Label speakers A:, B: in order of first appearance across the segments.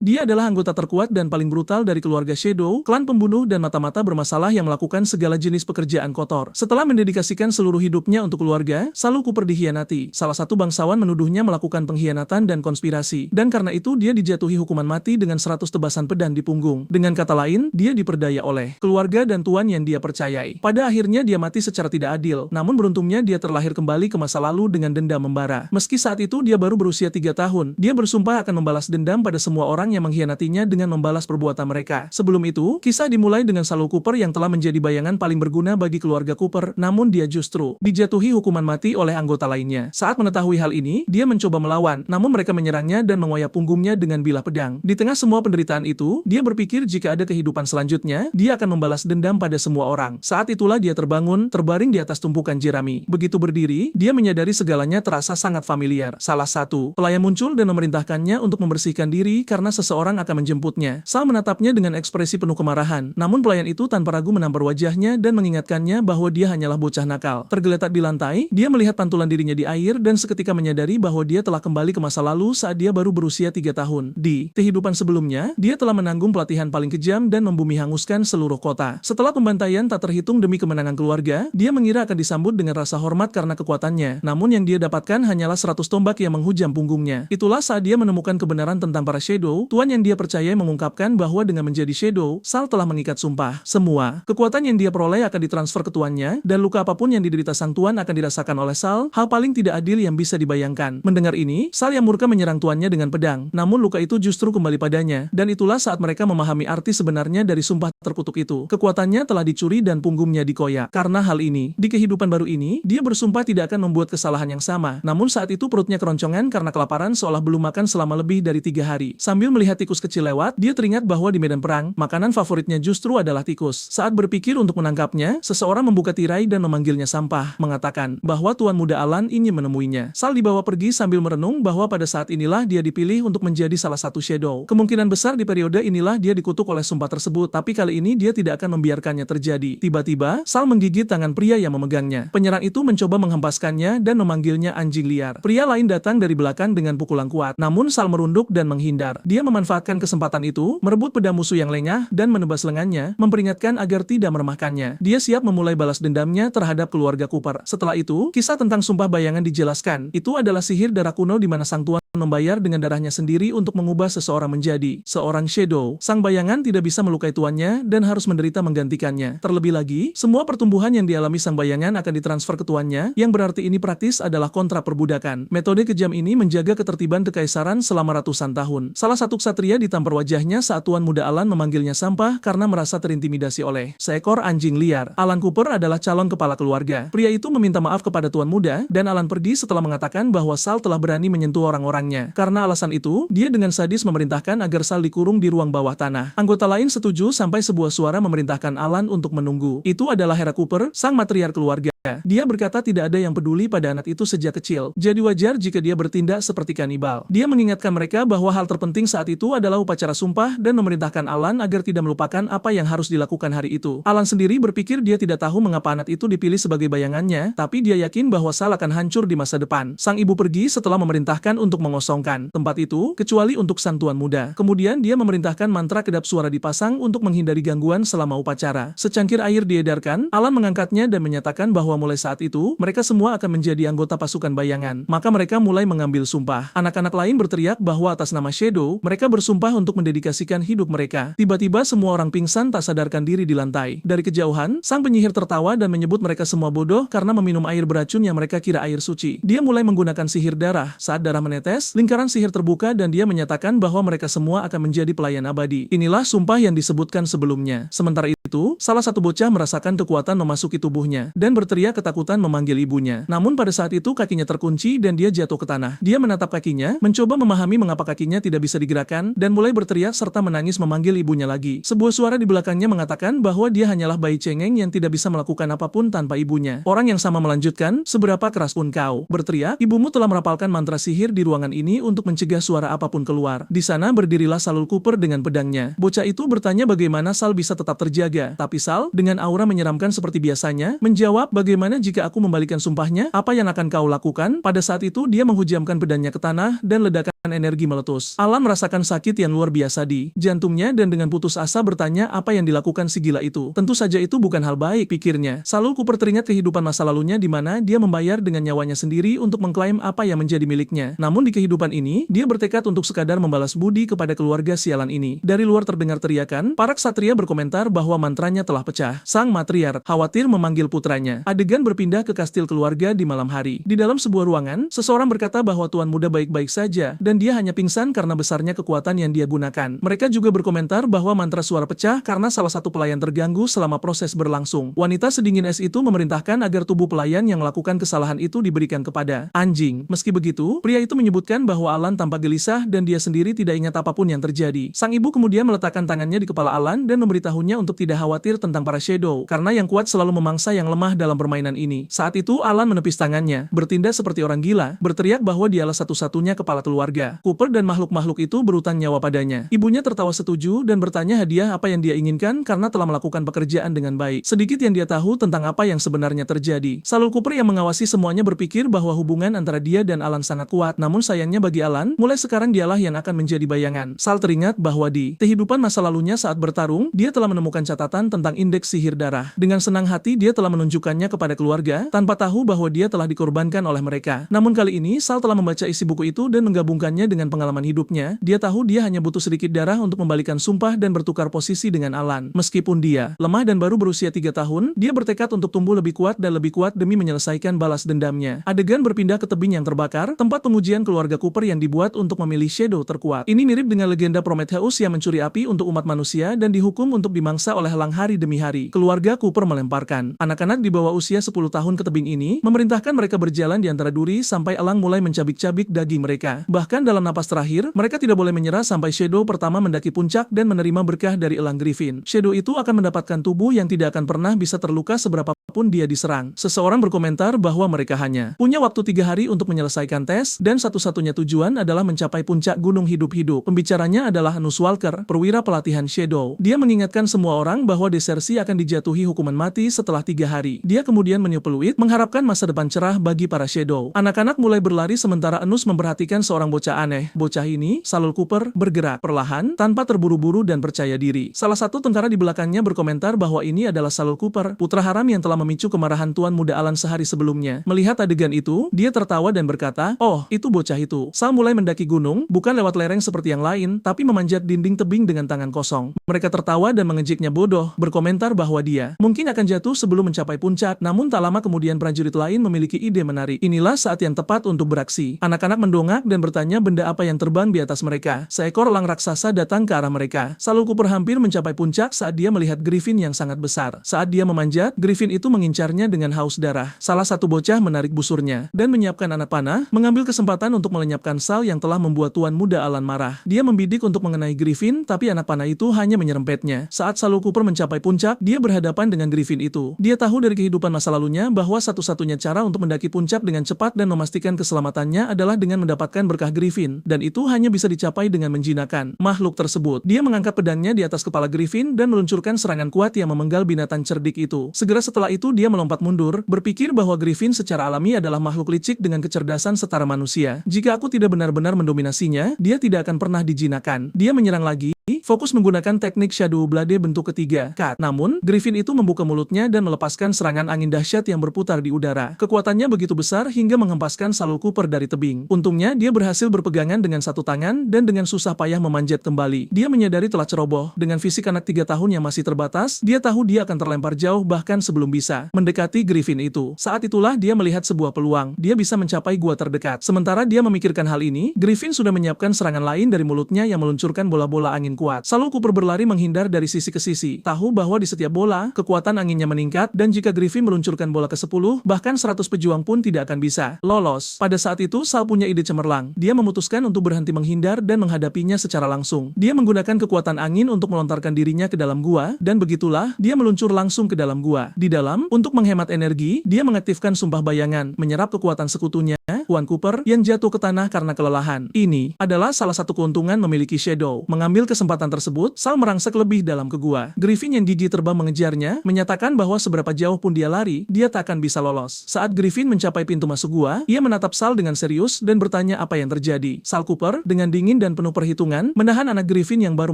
A: Dia adalah anggota terkuat dan paling brutal dari keluarga Shadow, klan pembunuh dan mata-mata bermasalah yang melakukan segala jenis pekerjaan kotor. Setelah mendedikasikan seluruh hidupnya untuk keluarga, Sal Cooper dikhianati. Salah satu bangsawan menuduhnya melakukan pengkhianatan dan konspirasi, dan karena itu dia dijatuhi hukuman mati dengan 100 tebasan pedang di punggung. Dengan kata lain, dia diperdaya oleh keluarga dan tuan yang dia percayai. Pada akhirnya dia mati secara tidak adil, namun beruntungnya dia terlahir kembali ke masa lalu dengan dendam membara. Meski saat itu dia baru berusia 3 tahun, dia bersumpah akan membalas dendam pada semua orang yang mengkhianatinya dengan membalas perbuatan mereka. Sebelum itu, kisah dimulai dengan Sal Cooper yang telah menjadi bayangan paling berguna bagi keluarga Cooper, namun dia justru dijatuhi hukuman mati oleh anggota lainnya. Saat mengetahui hal ini, dia mencoba melawan, namun mereka menyerangnya dan mengoyak punggungnya dengan bilah pedang. Di tengah semua penderitaan itu, dia berpikir jika ada kehidupan selanjutnya, dia akan membalas dendam pada semua orang. Saat itulah dia terbangun, terbaring di atas tumpukan jerami. Begitu berdiri, dia menyadari segalanya terasa sangat familiar. Salah satu pelayan muncul dan memerintahkannya untuk membersihkan diri karena seseorang akan menjemputnya. Sal menatapnya dengan ekspresi penuh kemarahan, namun pelayan itu tanpa ragu menampar wajahnya dan mengingatkannya bahwa dia hanyalah bocah nakal. Tergeletak di lantai, dia melihat pantulan dirinya di air dan seketika menyadari bahwa dia telah kembali ke masa lalu saat dia baru berusia 3 tahun. Di kehidupan sebelumnya, dia telah menanggung pelatihan paling kejam dan membumi hanguskan seluruh kota. Setelah pembantaian tak terhitung demi kemenangan keluarga, dia mengira akan disambut dengan rasa hormat karena kekuatannya. Namun yang dia dapatkan hanyalah 100 tombak yang menghujam punggungnya. Itulah saat dia menemukan kebenaran tentang para Shadow. Tuan yang dia percaya mengungkapkan bahwa dengan menjadi Shadow, Sal telah mengikat sumpah. Semua kekuatan yang dia peroleh akan ditransfer ke tuannya, dan luka apapun yang diderita sang tuan akan dirasakan oleh Sal, hal paling tidak adil yang bisa dibayangkan. Mendengar ini, Sal yang murka menyerang tuannya dengan pedang, namun luka itu justru kembali padanya, dan itulah saat mereka memahami arti sebenarnya dari sumpah terkutuk itu. Kekuatannya telah dicuri dan punggungnya dikoyak. Karena hal ini, di kehidupan baru ini, dia bersumpah tidak akan membuat kesalahan yang sama. Namun saat itu perutnya keroncongan karena kelaparan seolah belum makan selama lebih dari 3 hari. Sambil melihat tikus kecil lewat, dia teringat bahwa di medan perang, makanan favoritnya justru adalah tikus. Saat berpikir untuk menangkapnya, seseorang membuka tirai dan memanggilnya Sampah, mengatakan bahwa Tuan Muda Alan ingin menemuinya. Sal dibawa pergi sambil merenung bahwa pada saat inilah dia dipilih untuk menjadi salah satu Shadow. Kemungkinan besar di periode inilah dia dikutuk oleh sumpah tersebut, tapi kali ini dia tidak akan membiarkannya terjadi. Tiba-tiba, Sal menggigit tangan pria yang memegangnya. Penyerang itu mencoba menghempaskannya dan memanggilnya anjing liar. Pria lain datang dari belakang dengan pukulan kuat, namun Sal merunduk dan menghindar. Dia memanfaatkan kesempatan itu, merebut pedang musuh yang lengah dan menebas lengannya, memperingatkan agar tidak meremahkannya. Dia siap memulai balas dendamnya terhadap keluarga Cooper. Setelah itu, kisah tentang sumpah bayangan dijelaskan. Itu adalah sihir darah kuno di mana sang tuan membayar dengan darahnya sendiri untuk mengubah seseorang menjadi seorang Shadow. Sang bayangan tidak bisa melukai tuannya dan harus menderita menggantikannya. Terlebih lagi, semua pertumbuhan yang dialami sang bayangan akan ditransfer ke tuannya, yang berarti ini praktis adalah kontra perbudakan. Metode kejam ini menjaga ketertiban kekaisaran selama ratusan tahun. Salah satu ksatria ditampar wajahnya saat Tuan Muda Alan memanggilnya Sampah karena merasa terintimidasi oleh seekor anjing liar. Alan Cooper adalah calon kepala keluarga. Pria itu meminta maaf kepada Tuan Muda, dan Alan pergi setelah mengatakan bahwa Sal telah berani menyentuh orang-orangnya. Karena alasan itu, dia dengan sadis memerintahkan agar Sal dikurung di ruang bawah tanah. Anggota lain setuju sampai sebuah suara memerintahkan Alan untuk menunggu. Itu adalah Hera Cooper, sang matriark keluarga. Dia berkata tidak ada yang peduli pada anak itu sejak kecil, jadi wajar jika dia bertindak seperti kanibal. Dia mengingatkan mereka bahwa hal terpenting saat itu adalah upacara sumpah dan memerintahkan Alan agar tidak melupakan apa yang harus dilakukan hari itu. Alan sendiri berpikir dia tidak tahu mengapa anak itu dipilih sebagai bayangannya, tapi dia yakin bahwa Sal akan hancur di masa depan. Sang ibu pergi setelah memerintahkan untuk mengosongkan tempat itu, kecuali untuk sang tuan muda. Kemudian dia memerintahkan mantra kedap suara dipasang untuk menghindari gangguan selama upacara. Secangkir air diedarkan, Alan mengangkatnya dan menyatakan bahwa mulai saat itu, mereka semua akan menjadi anggota pasukan bayangan. Maka mereka mulai mengambil sumpah. Anak-anak lain berteriak bahwa atas nama Shadow, mereka bersumpah untuk mendedikasikan hidup mereka. Tiba-tiba semua orang pingsan tak sadarkan diri di lantai. Dari kejauhan, sang penyihir tertawa dan menyebut mereka semua bodoh karena meminum air beracun yang mereka kira air suci. Dia mulai menggunakan sihir darah. Saat darah menetes, lingkaran sihir terbuka dan dia menyatakan bahwa mereka semua akan menjadi pelayan abadi. Inilah sumpah yang disebutkan sebelumnya. Sementara itu, salah satu bocah merasakan kekuatan memasuki tubuhnya dan berteriak ketakutan memanggil ibunya. Namun pada saat itu kakinya terkunci dan dia jatuh ke tanah. Dia menatap kakinya, mencoba memahami mengapa kakinya tidak bisa digerakkan, dan mulai berteriak serta menangis memanggil ibunya lagi. Sebuah suara di belakangnya mengatakan bahwa dia hanyalah bayi cengeng yang tidak bisa melakukan apapun tanpa ibunya. Orang yang sama melanjutkan, seberapa keras pun kau berteriak, ibumu telah merapalkan mantra sihir di ruangan ini untuk mencegah suara apapun keluar. Di sana berdirilah Sal Cooper dengan pedangnya. Bocah itu bertanya bagaimana Sal bisa tetap terjaga, tapi Sal, dengan aura menyeramkan seperti biasanya, menjawab, bagaimana jika aku membalikan sumpahnya, apa yang akan kau lakukan? Pada saat itu dia menghujamkan pedangnya ke tanah dan ledakan energi meletus. Alan merasakan sakit yang luar biasa di jantungnya dan dengan putus asa bertanya apa yang dilakukan si gila itu. Tentu saja itu bukan hal baik, pikirnya. Saul Cooper teringat kehidupan masa lalunya di mana dia membayar dengan nyawanya sendiri untuk mengklaim apa yang menjadi miliknya. Namun di kehidupan ini, dia bertekad untuk sekadar membalas budi kepada keluarga sialan ini. Dari luar terdengar teriakan, para ksatria berkomentar bahwa mantranya telah pecah. Sang matriark khawatir memanggil putranya. Adegan berpindah ke kastil keluarga di malam hari. Di dalam sebuah ruangan, seseorang berkata bahwa tuan muda baik-baik saja, dan dia hanya pingsan karena besarnya kekuatan yang dia gunakan. Mereka juga berkomentar bahwa mantra suara pecah karena salah satu pelayan terganggu selama proses berlangsung. Wanita sedingin es itu memerintahkan agar tubuh pelayan yang melakukan kesalahan itu diberikan kepada anjing. Meski begitu, pria itu menyebutkan bahwa Alan tampak gelisah dan dia sendiri tidak ingat apapun yang terjadi. Sang ibu kemudian meletakkan tangannya di kepala Alan dan memberitahunya untuk tidak khawatir tentang para Shadow, karena yang kuat selalu memangsa yang lemah dalam permainan ini. Saat itu Alan menepis tangannya, bertindak seperti orang gila, berteriak bahwa dialah satu-satunya kepala keluarga. Cooper dan makhluk-makhluk itu berutang nyawa padanya. Ibunya tertawa setuju dan bertanya hadiah apa yang dia inginkan karena telah melakukan pekerjaan dengan baik. Sedikit yang dia tahu tentang apa yang sebenarnya terjadi. Saul Cooper yang mengawasi semuanya berpikir bahwa hubungan antara dia dan Alan sangat kuat, namun sayangnya bagi Alan, mulai sekarang dialah yang akan menjadi bayangan. Sal teringat bahwa di kehidupan masa lalunya saat bertarung, dia telah menemukan catatan tentang indeks sihir darah. Dengan senang hati dia telah menunjukkannya kepada keluarga, tanpa tahu bahwa dia telah dikorbankan oleh mereka. Namun kali ini, Sal telah membaca isi buku itu dan menggabungkannya dengan pengalaman hidupnya. Dia tahu dia hanya butuh sedikit darah untuk membalikan sumpah dan bertukar posisi dengan Alan. Meskipun dia lemah dan baru berusia 3 tahun, dia bertekad untuk tumbuh lebih kuat dan lebih kuat demi menyelesaikan balas dendamnya. Adegan berpindah ke tebing yang terbakar, tempat pengujian keluarga Cooper yang dibuat untuk memilih Shadow terkuat. Ini mirip dengan legenda Prometheus yang mencuri api untuk umat manusia dan dihukum untuk dimangsa oleh elang hari demi hari. Keluarga Cooper melemparkan anak-anak di bawah usia 10 tahun ke tebing ini, memerintahkan mereka berjalan di antara duri sampai elang mulai mencabik-cabik daging mereka. Bahkan dalam napas terakhir, mereka tidak boleh menyerah sampai Shadow pertama mendaki puncak dan menerima berkah dari elang Griffin. Shadow itu akan mendapatkan tubuh yang tidak akan pernah bisa terluka seberapapun dia diserang. Seseorang berkomentar bahwa mereka hanya punya waktu 3 hari untuk menyelesaikan tes, dan satu-satunya tujuan adalah mencapai puncak gunung hidup-hidup. Pembicaranya adalah Anus Walker, perwira pelatihan Shadow. Dia mengingatkan semua orang bahwa desersi akan dijatuhi hukuman mati setelah 3 hari. Dia kemudian meniup peluit, mengharapkan masa depan cerah bagi para Shadow. Anak-anak mulai berlari sementara Anus memperhatikan seorang bocah aneh. Bocah ini, Saul Cooper, bergerak perlahan, tanpa terburu-buru dan percaya diri. Salah satu tentara di belakangnya berkomentar bahwa ini adalah Saul Cooper, putra haram yang telah memicu kemarahan Tuan Muda Alan sehari sebelumnya. Melihat adegan itu, dia tertawa dan berkata, "Oh, itu bocah itu." Sal mulai mendaki gunung, bukan lewat lereng seperti yang lain, tapi memanjat dinding tebing dengan tangan kosong. Mereka tertawa dan mengejeknya bodoh, berkomentar bahwa dia mungkin akan jatuh sebelum mencapai puncak, namun tak lama kemudian prajurit lain memiliki ide menarik. Inilah saat yang tepat untuk beraksi. Anak-anak mendongak dan bertanya benda apa yang terbang di atas mereka. Seekor elang raksasa datang ke arah mereka. Saul Cooper hampir mencapai puncak saat dia melihat Griffin yang sangat besar. Saat dia memanjat, Griffin itu mengincarnya dengan haus darah. Salah satu bocah menarik busurnya dan menyiapkan anak panah, mengambil kesempatan untuk melenyapkan Sal yang telah membuat Tuan Muda Alan marah. Dia membidik untuk mengenai Griffin, tapi anak panah itu hanya menyerempetnya. Saat Saul Cooper mencapai puncak, dia berhadapan dengan Griffin itu. Dia tahu dari kehidupan masa lalunya bahwa satu-satunya cara untuk mendaki puncak dengan cepat dan memastikan keselamatannya adalah dengan mendapatkan berkah Griffin, dan itu hanya bisa dicapai dengan menjinakkan makhluk tersebut. Dia mengangkat pedangnya di atas kepala Griffin dan meluncurkan serangan kuat yang memenggal binatang cerdik itu. Segera setelah itu dia melompat mundur, berpikir bahwa Griffin secara alami adalah makhluk licik dengan kecerdasan setara manusia. Jika aku tidak benar-benar mendominasinya, dia tidak akan pernah dijinakkan. Dia menyerang lagi, fokus menggunakan teknik Shadow Blade bentuk ketiga, Cut. Namun, Griffin itu membuka mulutnya dan melepaskan serangan angin dahsyat yang berputar di udara. Kekuatannya begitu besar hingga menghempaskan Saul Cooper dari tebing. Untungnya, dia berhasil berpegangan dengan satu tangan dan dengan susah payah memanjat kembali. Dia menyadari telah ceroboh. Dengan fisik anak 3 tahun yang masih terbatas, dia tahu dia akan terlempar jauh bahkan sebelum bisa mendekati Griffin itu. Saat itulah dia melihat sebuah peluang. Dia bisa mencapai gua terdekat. Sementara dia memikirkan hal ini, Griffin sudah menyiapkan serangan lain dari mulutnya yang meluncurkan bola-bola angin kuat. Saul Cooper berlari menghindar dari sisi ke sisi. Tahu bahwa di setiap bola, kekuatan anginnya meningkat, dan jika Griffin meluncurkan bola ke 10, bahkan 100 pejuang pun tidak akan bisa lolos. Pada saat itu, Sal punya ide cemerlang. Dia memutuskan untuk berhenti menghindar dan menghadapinya secara langsung. Dia menggunakan kekuatan angin untuk melontarkan dirinya ke dalam gua, dan begitulah, dia meluncur langsung ke dalam gua. Di dalam, untuk menghemat energi, dia mengaktifkan sumpah bayangan, menyerap kekuatan sekutunya, Tuan Cooper, yang jatuh ke tanah karena kelelahan. Ini adalah salah satu keuntungan memiliki Shadow. Mengambil kesempatan tersebut, Sal merangsek lebih dalam ke gua. Griffin yang gigih terbang mengejarnya, menyatakan bahwa seberapa jauh pun dia lari, dia tak akan bisa lolos. Saat Griffin mencapai pintu masuk gua, ia menatap Sal dengan serius dan bertanya apa yang terjadi. Sal Cooper, dengan dingin dan penuh perhitungan, menahan anak Griffin yang baru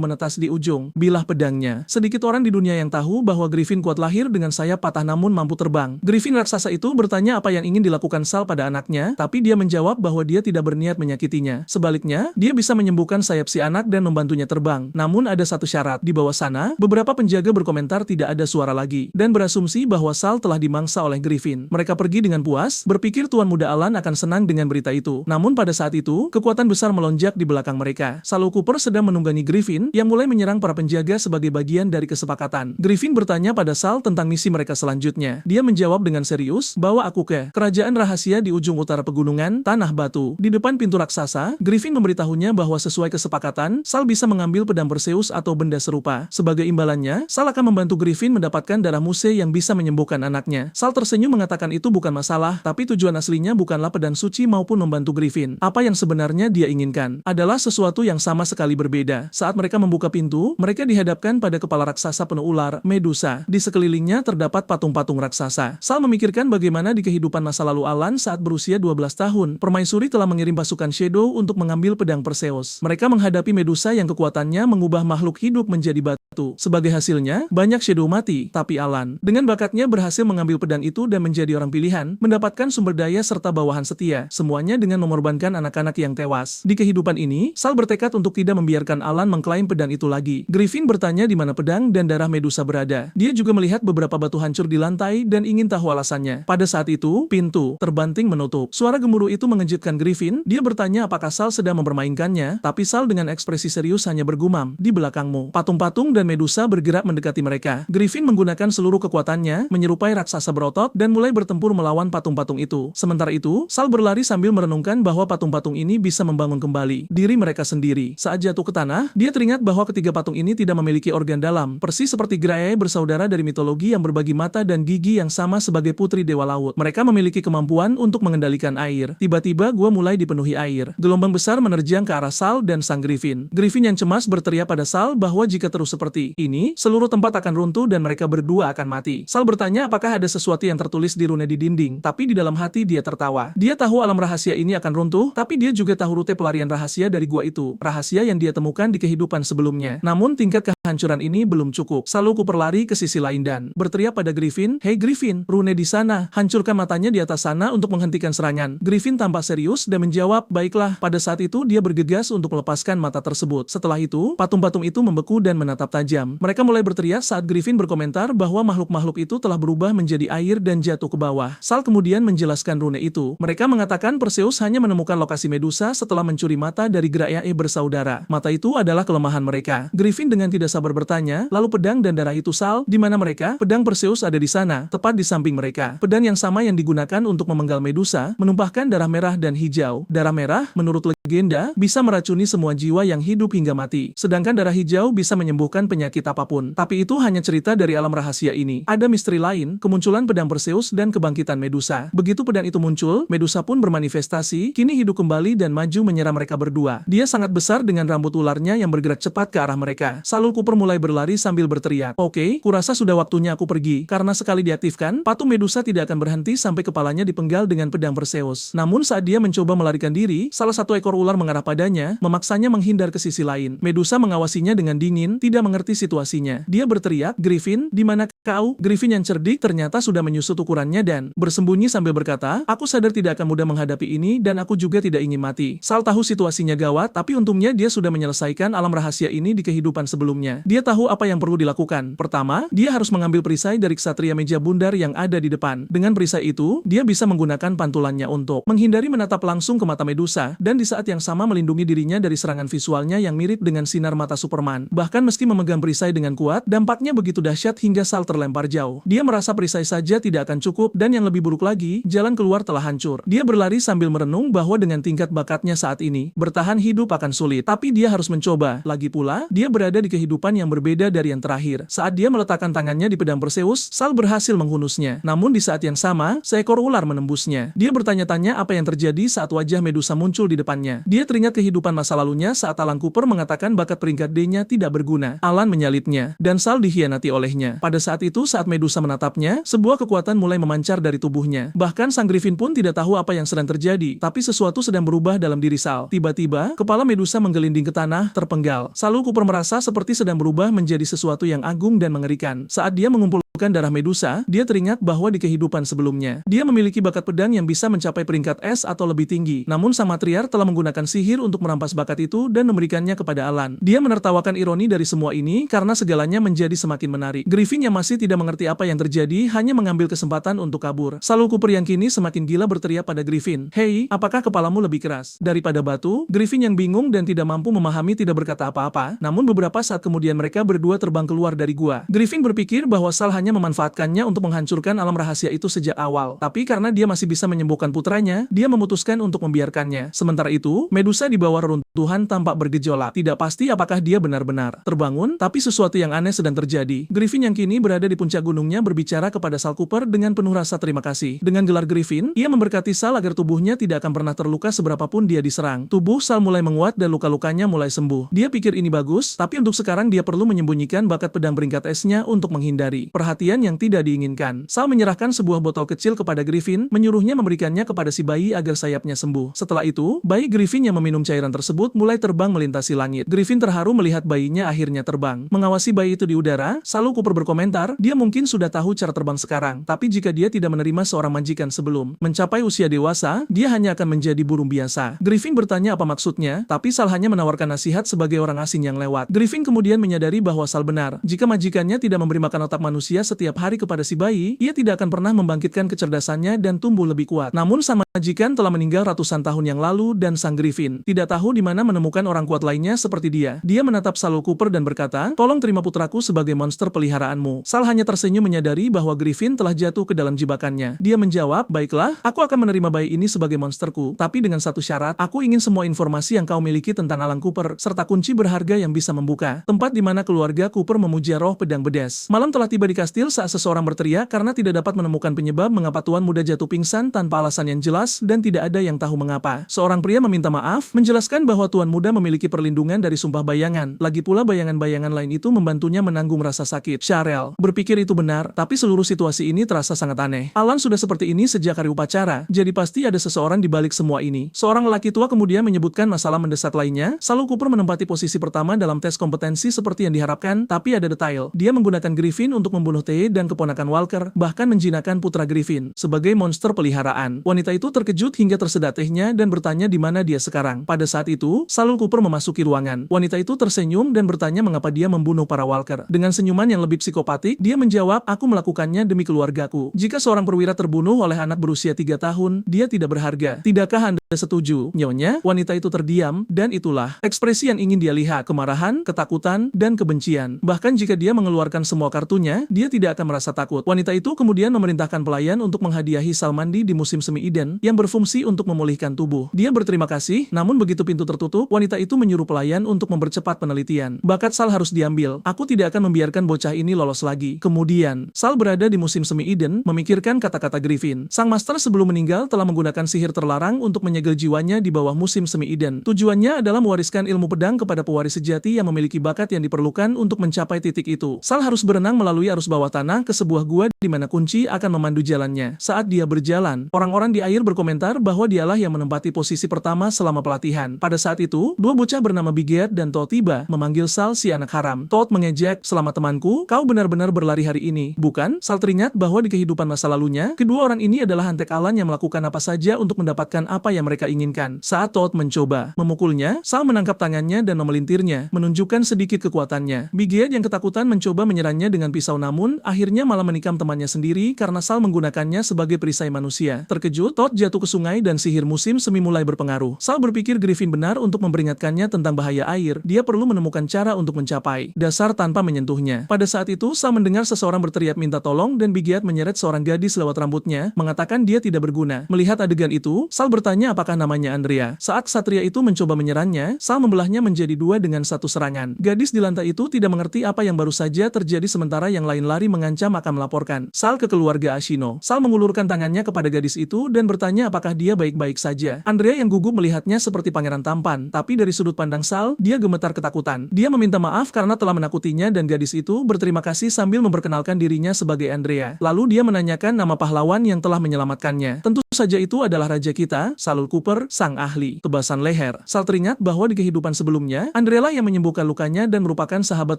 A: menetas di ujung bilah pedangnya. Sedikit orang di dunia yang tahu bahwa Griffin kuat lahir dengan sayap patah namun mampu terbang. Griffin raksasa itu bertanya apa yang ingin dilakukan Sal pada anaknya, tapi dia menjawab bahwa dia tidak berniat menyakitinya. Sebaliknya, dia bisa menyembuhkan sayap si anak dan membantunya terbang. Namun ada satu syarat. Di bawah sana, beberapa penjaga berkomentar tidak ada suara lagi, dan berasumsi bahwa Sal telah dimangsa oleh Griffin. Mereka pergi dengan puas, berpikir Tuan Muda Alan akan senang dengan berita itu. Namun pada saat itu, kekuatan besar melonjak di belakang mereka. Sal Cooper sedang menunggangi Griffin, yang mulai menyerang para penjaga sebagai bagian dari kesepakatan. Griffin bertanya pada Sal tentang misi mereka selanjutnya. Dia menjawab dengan serius, "Bawa aku ke kerajaan rahasia di ujung utara pegunungan, Tanah Batu." Di depan pintu raksasa, Griffin memberitahunya bahwa sesuai kesepakatan, Sal bisa mengambil pedang Perseus atau benda serupa. Sebagai imbalannya, Sal akan membantu Griffin mendapatkan darah Muse yang bisa menyembuhkan anaknya. Sal tersenyum mengatakan itu bukan masalah, tapi tujuan aslinya bukanlah pedang suci maupun membantu Griffin. Apa yang sebenarnya dia inginkan adalah sesuatu yang sama sekali berbeda. Saat mereka membuka pintu, mereka dihadapkan pada kepala raksasa penuh ular, Medusa. Di sekelilingnya terdapat patung-patung raksasa. Sal memikirkan bagaimana di kehidupan masa lalu Alan saat berusia 12 tahun, permaisuri telah mengirim pasukan Shadow untuk mengambil pedang Perseus. Mereka menghadapi Medusa yang kekuatannya mengubah makhluk hidup menjadi batu. Sebagai hasilnya, banyak Shadow mati, tapi Alan, dengan bakatnya berhasil mengambil pedang itu dan menjadi orang pilihan, mendapatkan sumber daya serta bawahan setia, semuanya dengan mengorbankan anak-anak yang tewas. Di kehidupan ini, Sal bertekad untuk tidak membiarkan Alan mengklaim pedang itu lagi. Griffin bertanya di mana pedang dan darah Medusa berada. Dia juga melihat beberapa batu hancur di lantai dan ingin tahu alasannya. Pada saat itu, pintu terbanting menutup. Suara gemuruh itu mengejutkan Griffin. Dia bertanya apakah Sal sedang mempermainkannya, tapi Sal dengan ekspresi serius hanya bergumam, "Di belakangmu." Patung-patung dan Medusa bergerak mendekati mereka. Griffin menggunakan seluruh kekuatannya, menyerupai raksasa berotot, dan mulai bertempur melawan patung-patung itu. Sementara itu, Sal berlari sambil merenungkan bahwa patung-patung ini bisa membangun kembali diri mereka sendiri. Saat jatuh ke tanah, dia teringat bahwa ketiga patung ini tidak memiliki organ dalam, persis seperti Graeae bersaudara dari mitologi yang berbagi mata dan gigi yang sama sebagai putri Dewa Laut. Mereka memiliki kemampuan untuk mengendalikan air. Tiba-tiba gua mulai dipenuhi air. Gelombang besar menerjang ke arah Sal dan sang Griffin. Griffin yang cemas berteriak pada Sal bahwa jika terus seperti ini, seluruh tempat akan runtuh dan mereka berdua akan mati. Sal bertanya apakah ada sesuatu yang tertulis di rune di dinding, tapi di dalam hati dia tertawa. Dia tahu alam rahasia ini akan runtuh, tapi dia juga tahu rute pelarian rahasia dari gua itu, rahasia yang dia temukan di kehidupan sebelumnya. Namun tingkat kehancuran ini belum cukup. Sal Cooper berlari ke sisi lain dan berteriak pada Griffin, "Hei Griffin, rune di sana, hancurkan matanya di atas sana untuk menghentikan serangan." Griffin tampak serius dan menjawab, "Baiklah." Pada saat itu dia bergegas untuk melepaskan mata tersebut. Setelah itu, patung-patung itu membeku dan menatap tajam. Mereka mulai berteriak saat Griffin berkomentar bahwa makhluk-makhluk itu telah berubah menjadi air dan jatuh ke bawah. Sal kemudian menjelaskan rune itu. Mereka mengatakan Perseus hanya menemukan lokasi Medusa setelah mencuri mata dari Graeae bersaudara. Mata itu adalah kelemahan mereka. Griffin dengan tidak sabar bertanya, "Lalu pedang dan darah itu Sal, di mana mereka?" "Pedang Perseus ada di sana, tepat di samping mereka." Pedang yang sama yang digunakan untuk memenggal Medusa, menumpahkan darah merah dan hijau. Darah merah, menurut legenda, bisa meracuni semua jiwa yang hidup hingga mati. Sedangkan darah hijau bisa menyembuhkan penyakit apapun. Tapi itu hanya cerita dari alam rahasia ini. Ada misteri lain, kemunculan pedang Perseus dan kebangkitan Medusa. Begitu pedang itu muncul, Medusa pun bermanifestasi, kini hidup kembali dan maju menyerang mereka berdua. Dia sangat besar dengan rambut ularnya yang bergerak cepat ke arah mereka. Sal Cooper mulai berlari sambil berteriak, "Oke, kurasa sudah waktunya aku pergi." Karena sekali diaktifkan, patung Medusa tidak akan berhenti sampai kepalanya dipenggal dengan pedang Perseus. Namun saat dia mencoba melarikan diri, salah satu ekor ular mengarah padanya, memaksanya menghindar ke sisi lain. Medusa mengawasinya dengan dingin, tidak mengerti situasinya. Dia berteriak, "Griffin, di mana kau?" Griffin yang cerdik ternyata sudah menyusut ukurannya dan bersembunyi sambil berkata, "Aku sadar tidak akan mudah menghadapi ini dan aku juga tidak ingin mati." Sal tahu situasinya gawat, tapi untungnya dia sudah menyelesaikan alam rahasia ini di kehidupan sebelumnya. Dia tahu apa yang perlu dilakukan. Pertama, dia harus mengambil perisai dari ksatria meja bundar yang ada di depan. Dengan perisai itu, dia bisa menggunakan pantulannya untuk menghindari menatap langsung ke mata Medusa, dan di saat yang sama melindungi dirinya dari serangan visualnya yang mirip dengan sinar mata Superman. Bahkan meski memegang perisai dengan kuat, dampaknya begitu dahsyat hingga Sal terlena terlempar jauh. Dia merasa perisai saja tidak akan cukup dan yang lebih buruk lagi, jalan keluar telah hancur. Dia berlari sambil merenung bahwa dengan tingkat bakatnya saat ini, bertahan hidup akan sulit. Tapi dia harus mencoba. Lagi pula, dia berada di kehidupan yang berbeda dari yang terakhir. Saat dia meletakkan tangannya di pedang Perseus, Sal berhasil menghunusnya. Namun di saat yang sama, seekor ular menembusnya. Dia bertanya-tanya apa yang terjadi saat wajah Medusa muncul di depannya. Dia teringat kehidupan masa lalunya saat Alan Cooper mengatakan bakat peringkat D-nya tidak berguna. Alan menyalitnya, dan Sal dikhianati olehnya. Pada saat itu, saat Medusa menatapnya, sebuah kekuatan mulai memancar dari tubuhnya. Bahkan sang Griffin pun tidak tahu apa yang sedang terjadi, tapi sesuatu sedang berubah dalam diri Sal. Tiba-tiba, kepala Medusa menggelinding ke tanah, terpenggal. Lalu Cooper merasa seperti sedang berubah menjadi sesuatu yang agung dan mengerikan. Saat dia mengumpulkan darah Medusa, dia teringat bahwa di kehidupan sebelumnya, dia memiliki bakat pedang yang bisa mencapai peringkat S atau lebih tinggi. Namun sang matriar telah menggunakan sihir untuk merampas bakat itu dan memberikannya kepada Alan. Dia menertawakan ironi dari semua ini karena segalanya menjadi semakin menarik. Griffin yang masih tidak mengerti apa yang terjadi hanya mengambil kesempatan untuk kabur. Lalu Cooper yang kini semakin gila berteriak pada Griffin, "Hei, apakah kepalamu lebih keras daripada batu?" Griffin yang bingung dan tidak mampu memahami tidak berkata apa-apa. Namun beberapa saat kemudian mereka berdua terbang keluar dari gua. Griffin berpikir bahwa Sal hanya memanfaatkannya untuk menghancurkan alam rahasia itu sejak awal. Tapi karena dia masih bisa menyembuhkan putranya, dia memutuskan untuk membiarkannya. Sementara itu, Medusa di bawah reruntuhan tampak bergejolak. Tidak pasti apakah dia benar-benar terbangun, tapi sesuatu yang aneh sedang terjadi. Griffin yang kini berada di puncak gunungnya berbicara kepada Sal Cooper dengan penuh rasa terima kasih. Dengan gelar Griffin, ia memberkati Sal agar tubuhnya tidak akan pernah terluka seberapapun dia diserang. Tubuh Sal mulai menguat dan luka-lukanya mulai sembuh. Dia pikir ini bagus, tapi untuk sekarang dia perlu menyembunyikan bakat pedang peringkat S-nya untuk menghindari perhatian yang tidak diinginkan. Sal menyerahkan sebuah botol kecil kepada Griffin, menyuruhnya memberikannya kepada si bayi agar sayapnya sembuh. Setelah itu, bayi Griffin yang meminum cairan tersebut mulai terbang melintasi langit. Griffin terharu melihat bayinya akhirnya terbang. Mengawasi bayi itu di udara, Lalu Cooper berkomentar, dia mungkin sudah tahu cara terbang sekarang, tapi jika dia tidak menerima seorang majikan sebelum mencapai usia dewasa, dia hanya akan menjadi burung biasa. Griffin bertanya apa maksudnya, tapi Sal hanya menawarkan nasihat sebagai orang asing yang lewat. Griffin kemudian menyadari bahwa Sal benar. Jika majikannya tidak memberi makan otak manusia setiap hari kepada si bayi, ia tidak akan pernah membangkitkan kecerdasannya dan tumbuh lebih kuat. Namun sang majikan telah meninggal ratusan tahun yang lalu dan sang Griffin tidak tahu di mana menemukan orang kuat lainnya seperti dia. Dia menatap Sal Cooper dan berkata, "Tolong terima putraku sebagai monster peliharaanmu." Sal hanya tersenyum menyadari bahwa Griffin telah jatuh ke dalam jebakannya. Dia menjawab, "Baiklah, aku akan menerima bayi ini sebagai monsterku, tapi dengan satu syarat, aku ingin semua informasi yang kau miliki tentang Alan Cooper, serta kunci berharga yang bisa membuka tempat di mana keluarga Cooper memuja roh pedang bedes." Malam telah tiba di kastil saat seseorang berteriak karena tidak dapat menemukan penyebab mengapa tuan muda jatuh pingsan tanpa alasan yang jelas dan tidak ada yang tahu mengapa. Seorang pria meminta maaf, menjelaskan bahwa tuan muda memiliki perlindungan dari sumpah bayangan. Lagi pula bayangan-bayangan lain itu membantunya menanggung rasa sakit. Cheryl berpikir itu benar, tapi seluruh situasi ini terasa sangat aneh. Alan sudah seperti ini sejak hari upacara, jadi pasti ada seseorang di balik semua ini. Seorang lelaki tua kemudian menyebutkan masalah mendesak lainnya. Lalu Cooper menempati posisi pertama dalam tes kompetensi seperti yang diharapkan, tapi ada detail. Dia menggunakan Griffin untuk membunuh T dan keponakan Walker, bahkan menjinakkan putra Griffin sebagai monster peliharaan. Wanita itu terkejut hingga tersedak tehnya dan bertanya di mana dia sekarang. Pada saat itu, Lalu Cooper memasuki ruangan. Wanita itu tersenyum dan bertanya mengapa dia membunuh para Walker. Dengan senyuman yang lebih psikopatik, dia menjawab, "Aku melakukannya demi keluargaku. Jika seorang perwira terbunuh oleh anak berusia 3 tahun, dia tidak berharga. Tidakkah Anda setuju?" Nyonya, wanita itu terdiam, dan itulah ekspresi yang ingin dia lihat, kemarahan, ketakutan, dan kebencian. Bahkan jika dia mengeluarkan semua kartunya, dia tidak akan merasa takut. Wanita itu kemudian memerintahkan pelayan untuk menghadiahi Sal mandi di musim semi Eden, yang berfungsi untuk memulihkan tubuh. Dia berterima kasih, namun begitu pintu tertutup, wanita itu menyuruh pelayan untuk mempercepat penelitian. Bakat Sal harus diambil. Aku tidak akan membiarkan bocah ini lolos lagi. Kemudian, Sal berada di musim semi Eden, memikirkan kata-kata Griffin. Sang master sebelum meninggal telah menggunakan sihir terlarang untuk menyegel jiwanya di bawah musim semi Eden. Tujuannya adalah mewariskan ilmu pedang kepada pewaris sejati yang memiliki bakat yang diperlukan untuk mencapai titik itu. Sal harus berenang melalui arus bawah tanah ke sebuah gua di mana kunci akan memandu jalannya. Saat dia berjalan, orang-orang di air berkomentar bahwa dialah yang menempati posisi pertama selama pelatihan. Pada saat itu, dua bocah bernama Biget dan Todd tiba, memanggil Sal si anak haram. Todd mengejek, "Selamat temanku, kau benar-benar berlari hari ini, bukan?" Sal teringat bahwa di kehidupan masa lalunya, kedua orang ini adalah hantek Alan yang melakukan apa saja untuk mendapatkan apa yang mereka inginkan. Saat Todd mencoba memukulnya, Sal menangkap tangannya dan memelintirnya, menunjukkan sedikit kekuatannya. Biget yang ketakutan mencoba menyerangnya dengan pisau namun, akhirnya malah menikam temannya sendiri karena Sal menggunakannya sebagai perisai manusia. Terkejut, Todd jatuh ke sungai dan sihir musim semi mulai berpengaruh. Sal berpikir Griffin benar untuk memperingatkannya tentang bahaya air. Dia perlu menemukan cara untuk mencapai dasar tanpa menyentuhnya. Pada saat itu, Sal mendengar seseorang berteriak minta tolong dan Bigiat menyeret seorang gadis lewat rambutnya, mengatakan dia tidak berguna. Melihat adegan itu, Sal bertanya apakah namanya Andrea. Saat ksatria itu mencoba menyerangnya, Sal membelahnya menjadi dua dengan satu serangan. Gadis di lantai itu tidak mengerti apa yang baru saja terjadi sementara yang lain lari mengancam akan melaporkan Sal ke keluarga Ashino. Sal mengulurkan tangannya kepada gadis itu dan bertanya apakah dia baik-baik saja. Andrea yang gugup melihatnya seperti pangeran tampan, tapi dari sudut pandang Sal, dia gemetar ketakutan. Dia meminta maaf karena telah menakutinya dan gadis itu berterima kasih sambil memperkenalkan dirinya sebagai Andrea. Lalu dia menanyakan nama pahlawan yang telah menyelamatkannya. Tentu saja itu adalah raja kita, Salul Cooper, sang ahli tebasan leher. Sal teringat bahwa di kehidupan sebelumnya, Andrea yang menyembuhkan lukanya dan merupakan sahabat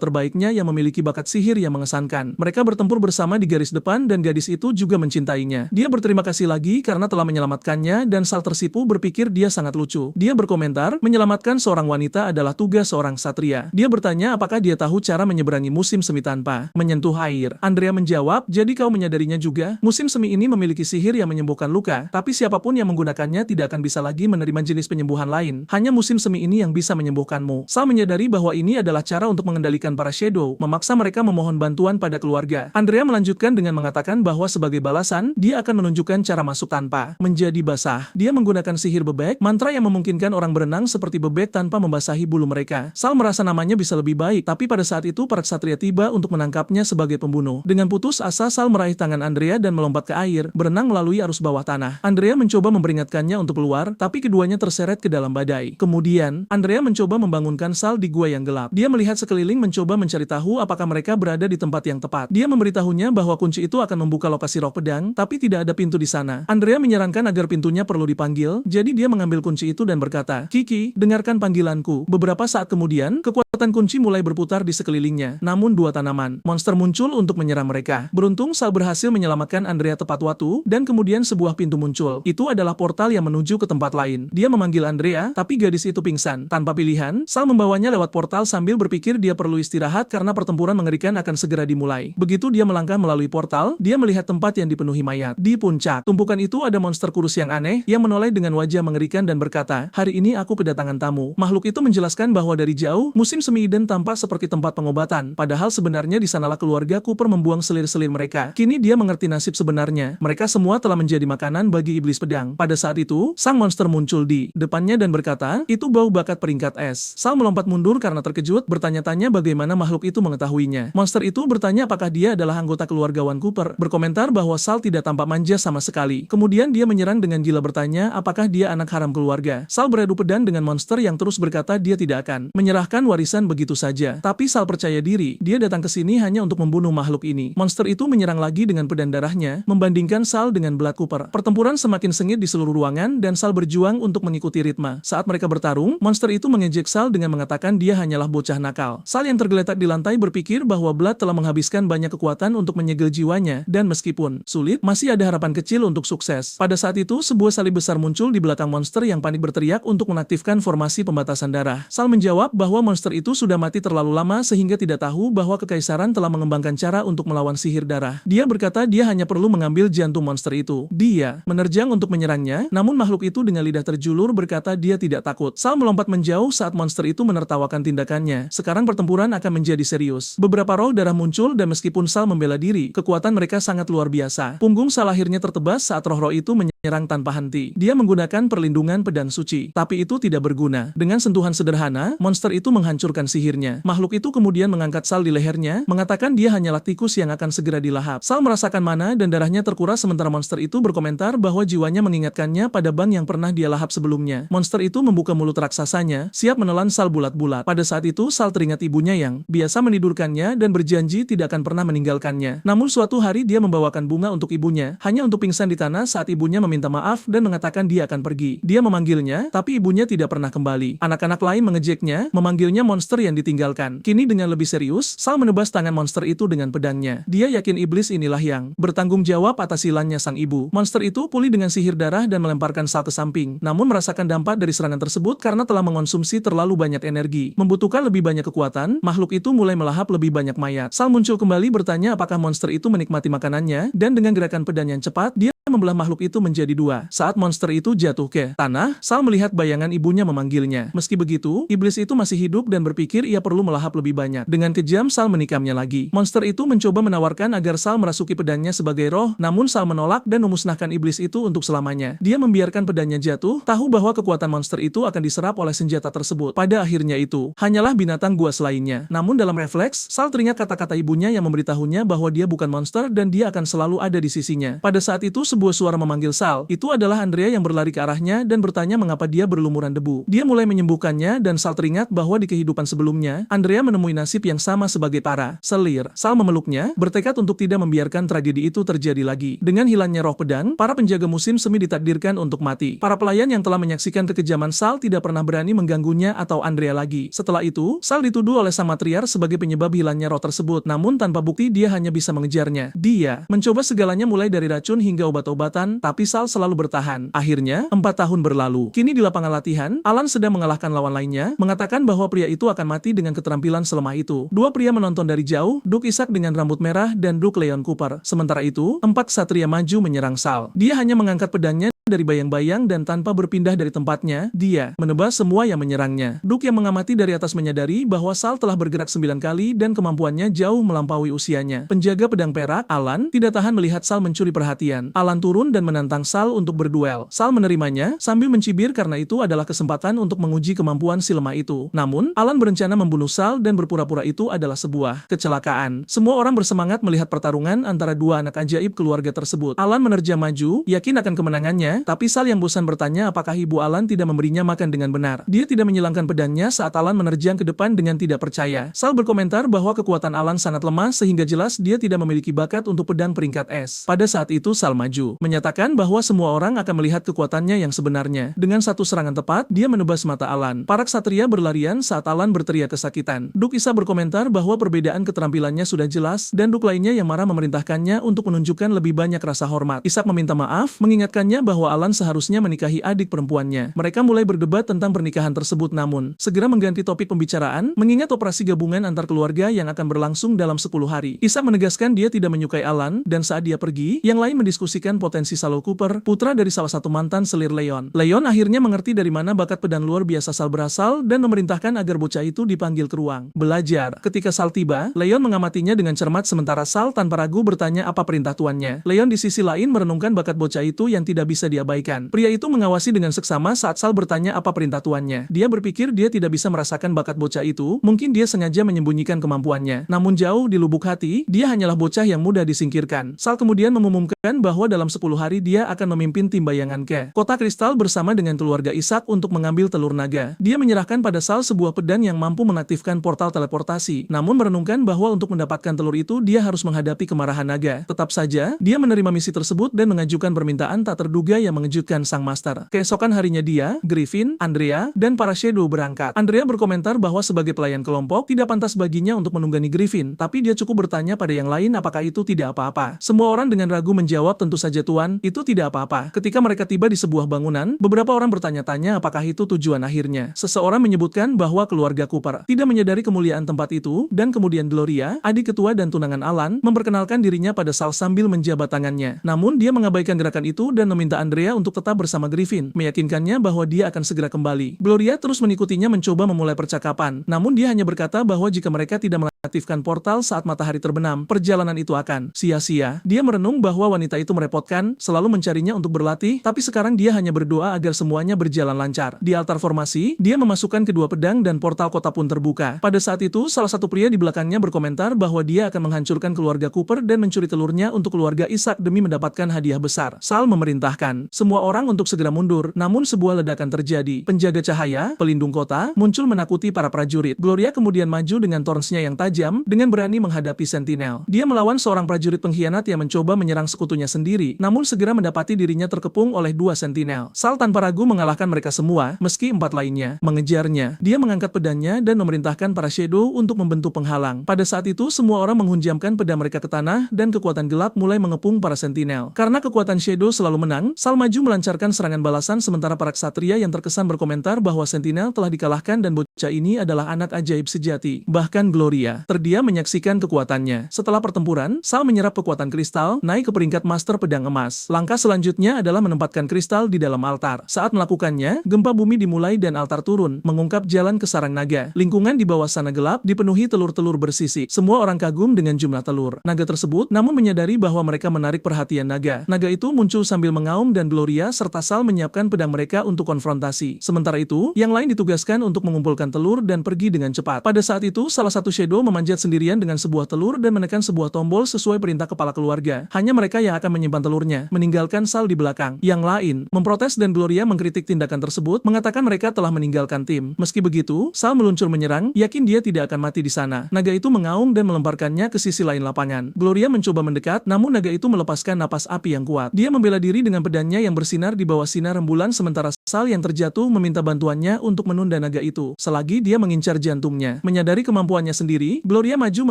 A: terbaiknya yang memiliki bakat sihir yang mengesankan. Mereka bertempur bersama di garis depan dan gadis itu juga mencintainya. Dia berterima kasih lagi karena telah menyelamatkannya dan Sal tersipu berpikir dia sangat lucu. Dia berkomentar, menyelamatkan seorang wanita adalah tugas seorang satria. Dia bertanya apakah dia tahu cara menyeberangi musim semi tanpa menyentuh air. Andrea menjawab, jadi kau menyadarinya juga, musim semi ini memiliki sihir yang menyembuhkan luka, tapi siapapun yang menggunakannya tidak akan bisa lagi menerima jenis penyembuhan lain. Hanya musim semi ini yang bisa menyembuhkanmu. Sal menyadari bahwa ini adalah cara untuk mengendalikan para shadow, memaksa mereka memohon bantuan pada keluarga. Andrea melanjutkan dengan mengatakan bahwa sebagai balasan, dia akan menunjukkan cara masuk tanpa menjadi basah. Dia menggunakan sihir bebek, mantra yang memungkinkan orang berenang seperti bebek tanpa membasahi bulu mereka. Sal merasa namanya bisa lebih baik, tapi pada saat itu para ksatria tiba untuk menangkapnya sebagai pembunuh. Dengan putus asa, Sal meraih tangan Andrea dan melompat ke air, berenang melalui arus bawah tanah. Andrea mencoba memperingatkannya untuk keluar, tapi keduanya terseret ke dalam badai. Kemudian, Andrea mencoba membangunkan Sal di gua yang gelap. Dia melihat sekeliling mencoba mencari tahu apakah mereka berada di tempat yang tepat. Dia memberitahunya bahwa kunci itu akan membuka lokasi rok pedang, tapi tidak ada pintu di sana. Andrea menyarankan agar pintunya perlu dipanggil, jadi dia mengambil kunci itu dan berkata, Kiki, dengarkan panggilanku. Beberapa saat kemudian, kekuatan kunci mulai berputar di sekelilingnya. Namun dua tanaman monster muncul untuk menyerang mereka. Beruntung Sal berhasil menyelamatkan Andrea tepat waktu, dan kemudian sebuah pintu muncul. Itu adalah portal yang menuju ke tempat lain. Dia memanggil Andrea, tapi gadis itu pingsan. Tanpa pilihan, Sal membawanya lewat portal sambil berpikir dia perlu istirahat karena pertempuran mengerikan akan segera dimulai. Begitu dia melangkah melalui portal, dia melihat tempat yang dipenuhi mayat. Di puncak tumpukan itu ada monster kurus yang aneh, yang menoleh dengan wajah mengerikan dan berkata, hari ini aku kedatangan tamu. Makhluk itu menjelaskan bahwa dari jauh, musim semi Eden tampak seperti tempat pengobatan, padahal sebenarnya di sanalah keluarga Cooper membuang selir-selir mereka. Kini dia mengerti nasib sebenarnya. Mereka semua telah menjadi makanan bagi iblis pedang. Pada saat itu, sang monster muncul di depannya dan berkata, itu bau bakat peringkat es. Sal melompat mundur karena terkejut, bertanya-tanya bagaimana makhluk itu mengetahuinya. Monster itu bertanya apakah dia adalah anggota keluarga Wan Cooper, berkomentar bahwa Sal tidak tampak manja sama sekali. Kemudian dia menyerang dengan gila bertanya apakah dia anak haram keluarga. Sal beradu pedang dengan monster yang terus berkata dia tidak akan menyerahkan warisan begitu saja. Tapi Sal percaya diri, dia datang ke sini hanya untuk membunuh makhluk ini. Monster itu menyerang lagi dengan pedang darahnya, membandingkan Sal dengan Blood Cooper. Pertempuran semakin sengit di seluruh ruangan dan Sal berjuang untuk mengikuti ritme. Saat mereka bertarung, monster itu mengejek Sal dengan mengatakan dia hanyalah bocah nakal. Sal yang tergeletak di lantai berpikir bahwa Blood telah menghabiskan banyak kekuatan untuk menyegel jiwanya, dan meskipun sulit, masih ada harapan kecil untuk sukses. Pada saat itu, sebuah salib besar muncul di belakang monster yang panik berteriak untuk mengaktifkan formasi pembatasan darah. Sal menjawab bahwa monster itu sudah mati terlalu lama sehingga tidak tahu bahwa kekaisaran telah mengembangkan cara untuk melawan sihir darah. Dia berkata dia hanya perlu mengambil jantung monster itu. Dia menerjang untuk menyerangnya, namun makhluk itu dengan lidah terjulur berkata dia tidak takut. Sal melompat menjauh saat monster itu menertawakan tindakannya. Sekarang pertempuran akan menjadi serius. Beberapa roh darah muncul dan meskipun Sal membela diri, kekuatan mereka sangat luar biasa. Punggung Sal akhirnya tertebas saat roh-roh itu menyerang tanpa henti. Dia menggunakan perlindungan pedang suci, tapi itu tidak berguna. Dengan sentuhan sederhana, monster itu menghancurkan sihirnya. Makhluk itu kemudian mengangkat Sal di lehernya, mengatakan dia hanyalah tikus yang akan segera dilahap. Sal merasakan mana dan darahnya terkuras sementara monster itu berkomentar bahwa jiwanya mengingatkannya pada ban yang pernah dia lahap sebelumnya. Monster itu membuka mulut raksasanya, siap menelan Sal bulat-bulat. Pada saat itu Sal teringat ibunya yang biasa menidurkannya dan berjanji tidak akan pernah meninggalkannya. Namun suatu hari dia membawakan bunga untuk ibunya, hanya untuk pingsan di tanah saat ibunya meminta maaf dan mengatakan dia akan pergi. Dia memanggilnya, tapi ibunya tidak pernah kembali. Anak-anak lain mengejeknya, memanggilnya monster yang ditinggalkan. Kini dengan lebih serius, Sal menebas tangan monster itu dengan pedangnya. Dia yakin iblis inilah yang bertanggung jawab atas hilangnya sang ibu. Monster itu pulih dengan sihir darah dan melemparkan Sal ke samping, namun merasakan dampak dari serangan tersebut karena telah mengonsumsi terlalu banyak energi. Membutuhkan lebih banyak kekuatan, makhluk itu mulai melahap lebih banyak mayat. Sal muncul kembali bertanya apakah monster itu menikmati makanannya, dan dengan gerakan pedang yang cepat, dia membelah makhluk itu menjadi dua. Saat monster itu jatuh ke tanah, Sal melihat bayangan ibunya memanggilnya. Meski begitu, iblis itu masih hidup dan berpikir ia perlu melahap lebih banyak. Dengan kejam Sal menikamnya lagi. Monster itu mencoba menawarkan agar Sal merasuki pedangnya sebagai roh, namun Sal menolak dan memusnahkan iblis itu untuk selamanya. Dia membiarkan pedangnya jatuh, tahu bahwa kekuatan monster itu akan diserap oleh senjata tersebut. Pada akhirnya itu hanyalah binatang buas lainnya. Namun dalam refleks, Sal teringat kata-kata ibunya yang memberitahunya bahwa dia bukan monster dan dia akan selalu ada di sisinya. Pada saat itu sebuah suara memanggil Sal. Itu adalah Andrea yang berlari ke arahnya dan bertanya mengapa dia berlumuran debu. Dia mulai menyembuhkannya dan Sal teringat bahwa di kehidupan sebelumnya, Andrea menemui nasib yang sama sebagai Tara. Selir, Sal memeluknya, bertekad untuk tidak membiarkan tragedi itu terjadi lagi. Dengan hilangnya roh pedang, para penjaga musim semi ditakdirkan untuk mati. Para pelayan yang telah menyaksikan kekejaman Sal tidak pernah berani mengganggunya atau Andrea lagi. Setelah itu, Sal dituduh oleh sang matriark sebagai penyebab hilangnya roh tersebut, namun tanpa bukti dia hanya bisa mengejarnya. Dia mencoba segalanya mulai dari racun hingga obat-obatan, tapi Sal selalu bertahan. Akhirnya, 4 tahun berlalu. Kini di lapangan latihan, Alan sedang mengalahkan lawan lainnya, mengatakan bahwa pria itu akan mati dengan keterampilan selemah itu. Dua pria menonton dari jauh, Duke Isaac dengan rambut merah dan Duke Leon Cooper. Sementara itu, 4 ksatria maju menyerang Sal. Dia hanya mengangkat pedangnya dari bayang-bayang dan tanpa berpindah dari tempatnya, dia menebas semua yang menyerangnya. Duke yang mengamati dari atas menyadari bahwa Sal telah bergerak 9 kali dan kemampuannya jauh melampaui usianya. Penjaga pedang perak, Alan, tidak tahan melihat Sal mencuri perhatian. Alan turun dan menantang Sal untuk berduel. Sal menerimanya sambil mencibir karena itu adalah kesempatan untuk menguji kemampuan si lemah itu. Namun, Alan berencana membunuh Sal dan berpura-pura itu adalah sebuah kecelakaan. Semua orang bersemangat melihat pertarungan antara dua anak ajaib keluarga tersebut. Alan menerjang maju, yakin akan kemenangannya, tapi Sal yang bosan bertanya apakah ibu Alan tidak memberinya makan dengan benar. Dia tidak menyilangkan pedangnya saat Alan menerjang ke depan dengan tidak percaya. Sal berkomentar bahwa kekuatan Alan sangat lemah sehingga jelas dia tidak memiliki bakat untuk pedang peringkat S. Pada saat itu Sal maju, menyatakan bahwa semua orang akan melihat kekuatannya yang sebenarnya. Dengan satu serangan tepat, dia menebas mata Alan. Para ksatria berlarian saat Alan berteriak kesakitan. Duke Isaac berkomentar bahwa perbedaan keterampilannya sudah jelas dan Duke lainnya yang marah memerintahkannya untuk menunjukkan lebih banyak rasa hormat. Isaac meminta maaf, mengingatkannya bahwa Alan seharusnya menikahi adik perempuannya. Mereka mulai berdebat tentang pernikahan tersebut namun segera mengganti topik pembicaraan mengingat operasi gabungan antar keluarga yang akan berlangsung dalam 10 hari. Isaac menegaskan dia tidak menyukai Alan dan saat dia pergi, yang lain mendiskusikan potensi Sal Cooper, putra dari salah satu mantan selir Leon. Leon akhirnya mengerti dari mana bakat pedang luar biasa Sal berasal dan memerintahkan agar bocah itu dipanggil ke ruang belajar. Ketika Sal tiba, Leon mengamatinya dengan cermat sementara Sal tanpa ragu bertanya apa perintah tuannya. Leon di sisi lain merenungkan bakat bocah itu yang tidak bisa diabaikan. Pria itu mengawasi dengan seksama saat Sal bertanya apa perintah tuannya. Dia berpikir dia tidak bisa merasakan bakat bocah itu, mungkin dia sengaja menyembunyikan kemampuannya. Namun jauh di lubuk hati, dia hanyalah bocah yang mudah disingkirkan. Sal kemudian mengumumkan bahwa dalam 10 hari dia akan memimpin tim bayangan ke Kota Kristal bersama dengan keluarga Isaac untuk mengambil telur naga. Dia menyerahkan pada Sal sebuah pedang yang mampu mengaktifkan portal teleportasi. Namun merenungkan bahwa untuk mendapatkan telur itu dia harus menghadapi kemarahan naga. Tetap saja, dia menerima misi tersebut dan mengajukan permintaan tak terduga yang mengejutkan sang master. Keesokan harinya dia, Griffin, Andrea, dan para Shadow berangkat. Andrea berkomentar bahwa sebagai pelayan kelompok, tidak pantas baginya untuk menunggangi Griffin, tapi dia cukup bertanya pada yang lain apakah itu tidak apa-apa. Semua orang dengan ragu menjawab tentu saja tuan, itu tidak apa-apa. Ketika mereka tiba di sebuah bangunan, beberapa orang bertanya-tanya apakah itu tujuan akhirnya. Seseorang menyebutkan bahwa keluarga Cooper tidak menyadari kemuliaan tempat itu, dan kemudian Gloria, adik ketua dan tunangan Alan, memperkenalkan dirinya pada Sal sambil menjabat tangannya. Namun dia mengabaikan gerakan itu dan meminta Andrea untuk tetap bersama Griffin, meyakinkannya bahwa dia akan segera kembali. Gloria terus mengikutinya mencoba memulai percakapan, namun dia hanya berkata bahwa jika mereka tidak mengaktifkan portal saat matahari terbenam, perjalanan itu akan sia-sia. Dia merenung bahwa wanita itu merepotkan, selalu mencarinya untuk berlatih, tapi sekarang dia hanya berdoa agar semuanya berjalan lancar. Di altar formasi, dia memasukkan kedua pedang dan portal kota pun terbuka. Pada saat itu, salah satu pria di belakangnya berkomentar bahwa dia akan menghancurkan keluarga Cooper dan mencuri telurnya untuk keluarga Isaac demi mendapatkan hadiah besar. Sal memerintahkan semua orang untuk segera mundur, namun sebuah ledakan terjadi. Penjaga cahaya, pelindung kota, muncul menakuti para prajurit. Gloria kemudian maju dengan tornsnya yang tajam, dengan berani menghadapi Sentinel. Dia melawan seorang prajurit pengkhianat yang mencoba menyerang sekutunya sendiri, namun segera mendapati dirinya terkepung oleh 2 Sentinel. Sal tanpa ragu mengalahkan mereka semua, meski 4 lainnya mengejarnya. Dia mengangkat pedangnya dan memerintahkan para Shadow untuk membentuk penghalang. Pada saat itu, semua orang menghunjamkan pedang mereka ke tanah dan kekuatan gelap mulai mengepung para Sentinel. Karena kekuatan Shadow selalu menang, Sal Sal maju melancarkan serangan balasan sementara para ksatria yang terkesan berkomentar bahwa Sentinel telah dikalahkan dan bocah ini adalah anak ajaib sejati. Bahkan Gloria terdiam menyaksikan kekuatannya. Setelah pertempuran, Sal menyerap kekuatan kristal, naik ke peringkat Master Pedang Emas. Langkah selanjutnya adalah menempatkan kristal di dalam altar. Saat melakukannya, gempa bumi dimulai dan altar turun, mengungkap jalan ke sarang naga. Lingkungan di bawah sana gelap, dipenuhi telur-telur bersisik. Semua orang kagum dengan jumlah telur naga tersebut, namun menyadari bahwa mereka menarik perhatian naga. Naga itu muncul sambil mengaum dan Gloria serta Sal menyiapkan pedang mereka untuk konfrontasi. Sementara itu, yang lain ditugaskan untuk mengumpulkan telur dan pergi dengan cepat. Pada saat itu, salah satu Shadow memanjat sendirian dengan sebuah telur dan menekan sebuah tombol sesuai perintah kepala keluarga. Hanya mereka yang akan menyimpan telurnya, meninggalkan Sal di belakang. Yang lain memprotes dan Gloria mengkritik tindakan tersebut, mengatakan mereka telah meninggalkan tim. Meski begitu, Sal meluncur menyerang, yakin dia tidak akan mati di sana. Naga itu mengaum dan melemparkannya ke sisi lain lapangan. Gloria mencoba mendekat, namun naga itu melepaskan napas api yang kuat. Dia membela diri dengan pedangnya yang bersinar di bawah sinar rembulan sementara Sal yang terjatuh meminta bantuannya untuk menunda naga itu. Selagi dia mengincar jantungnya. Menyadari kemampuannya sendiri, Gloria maju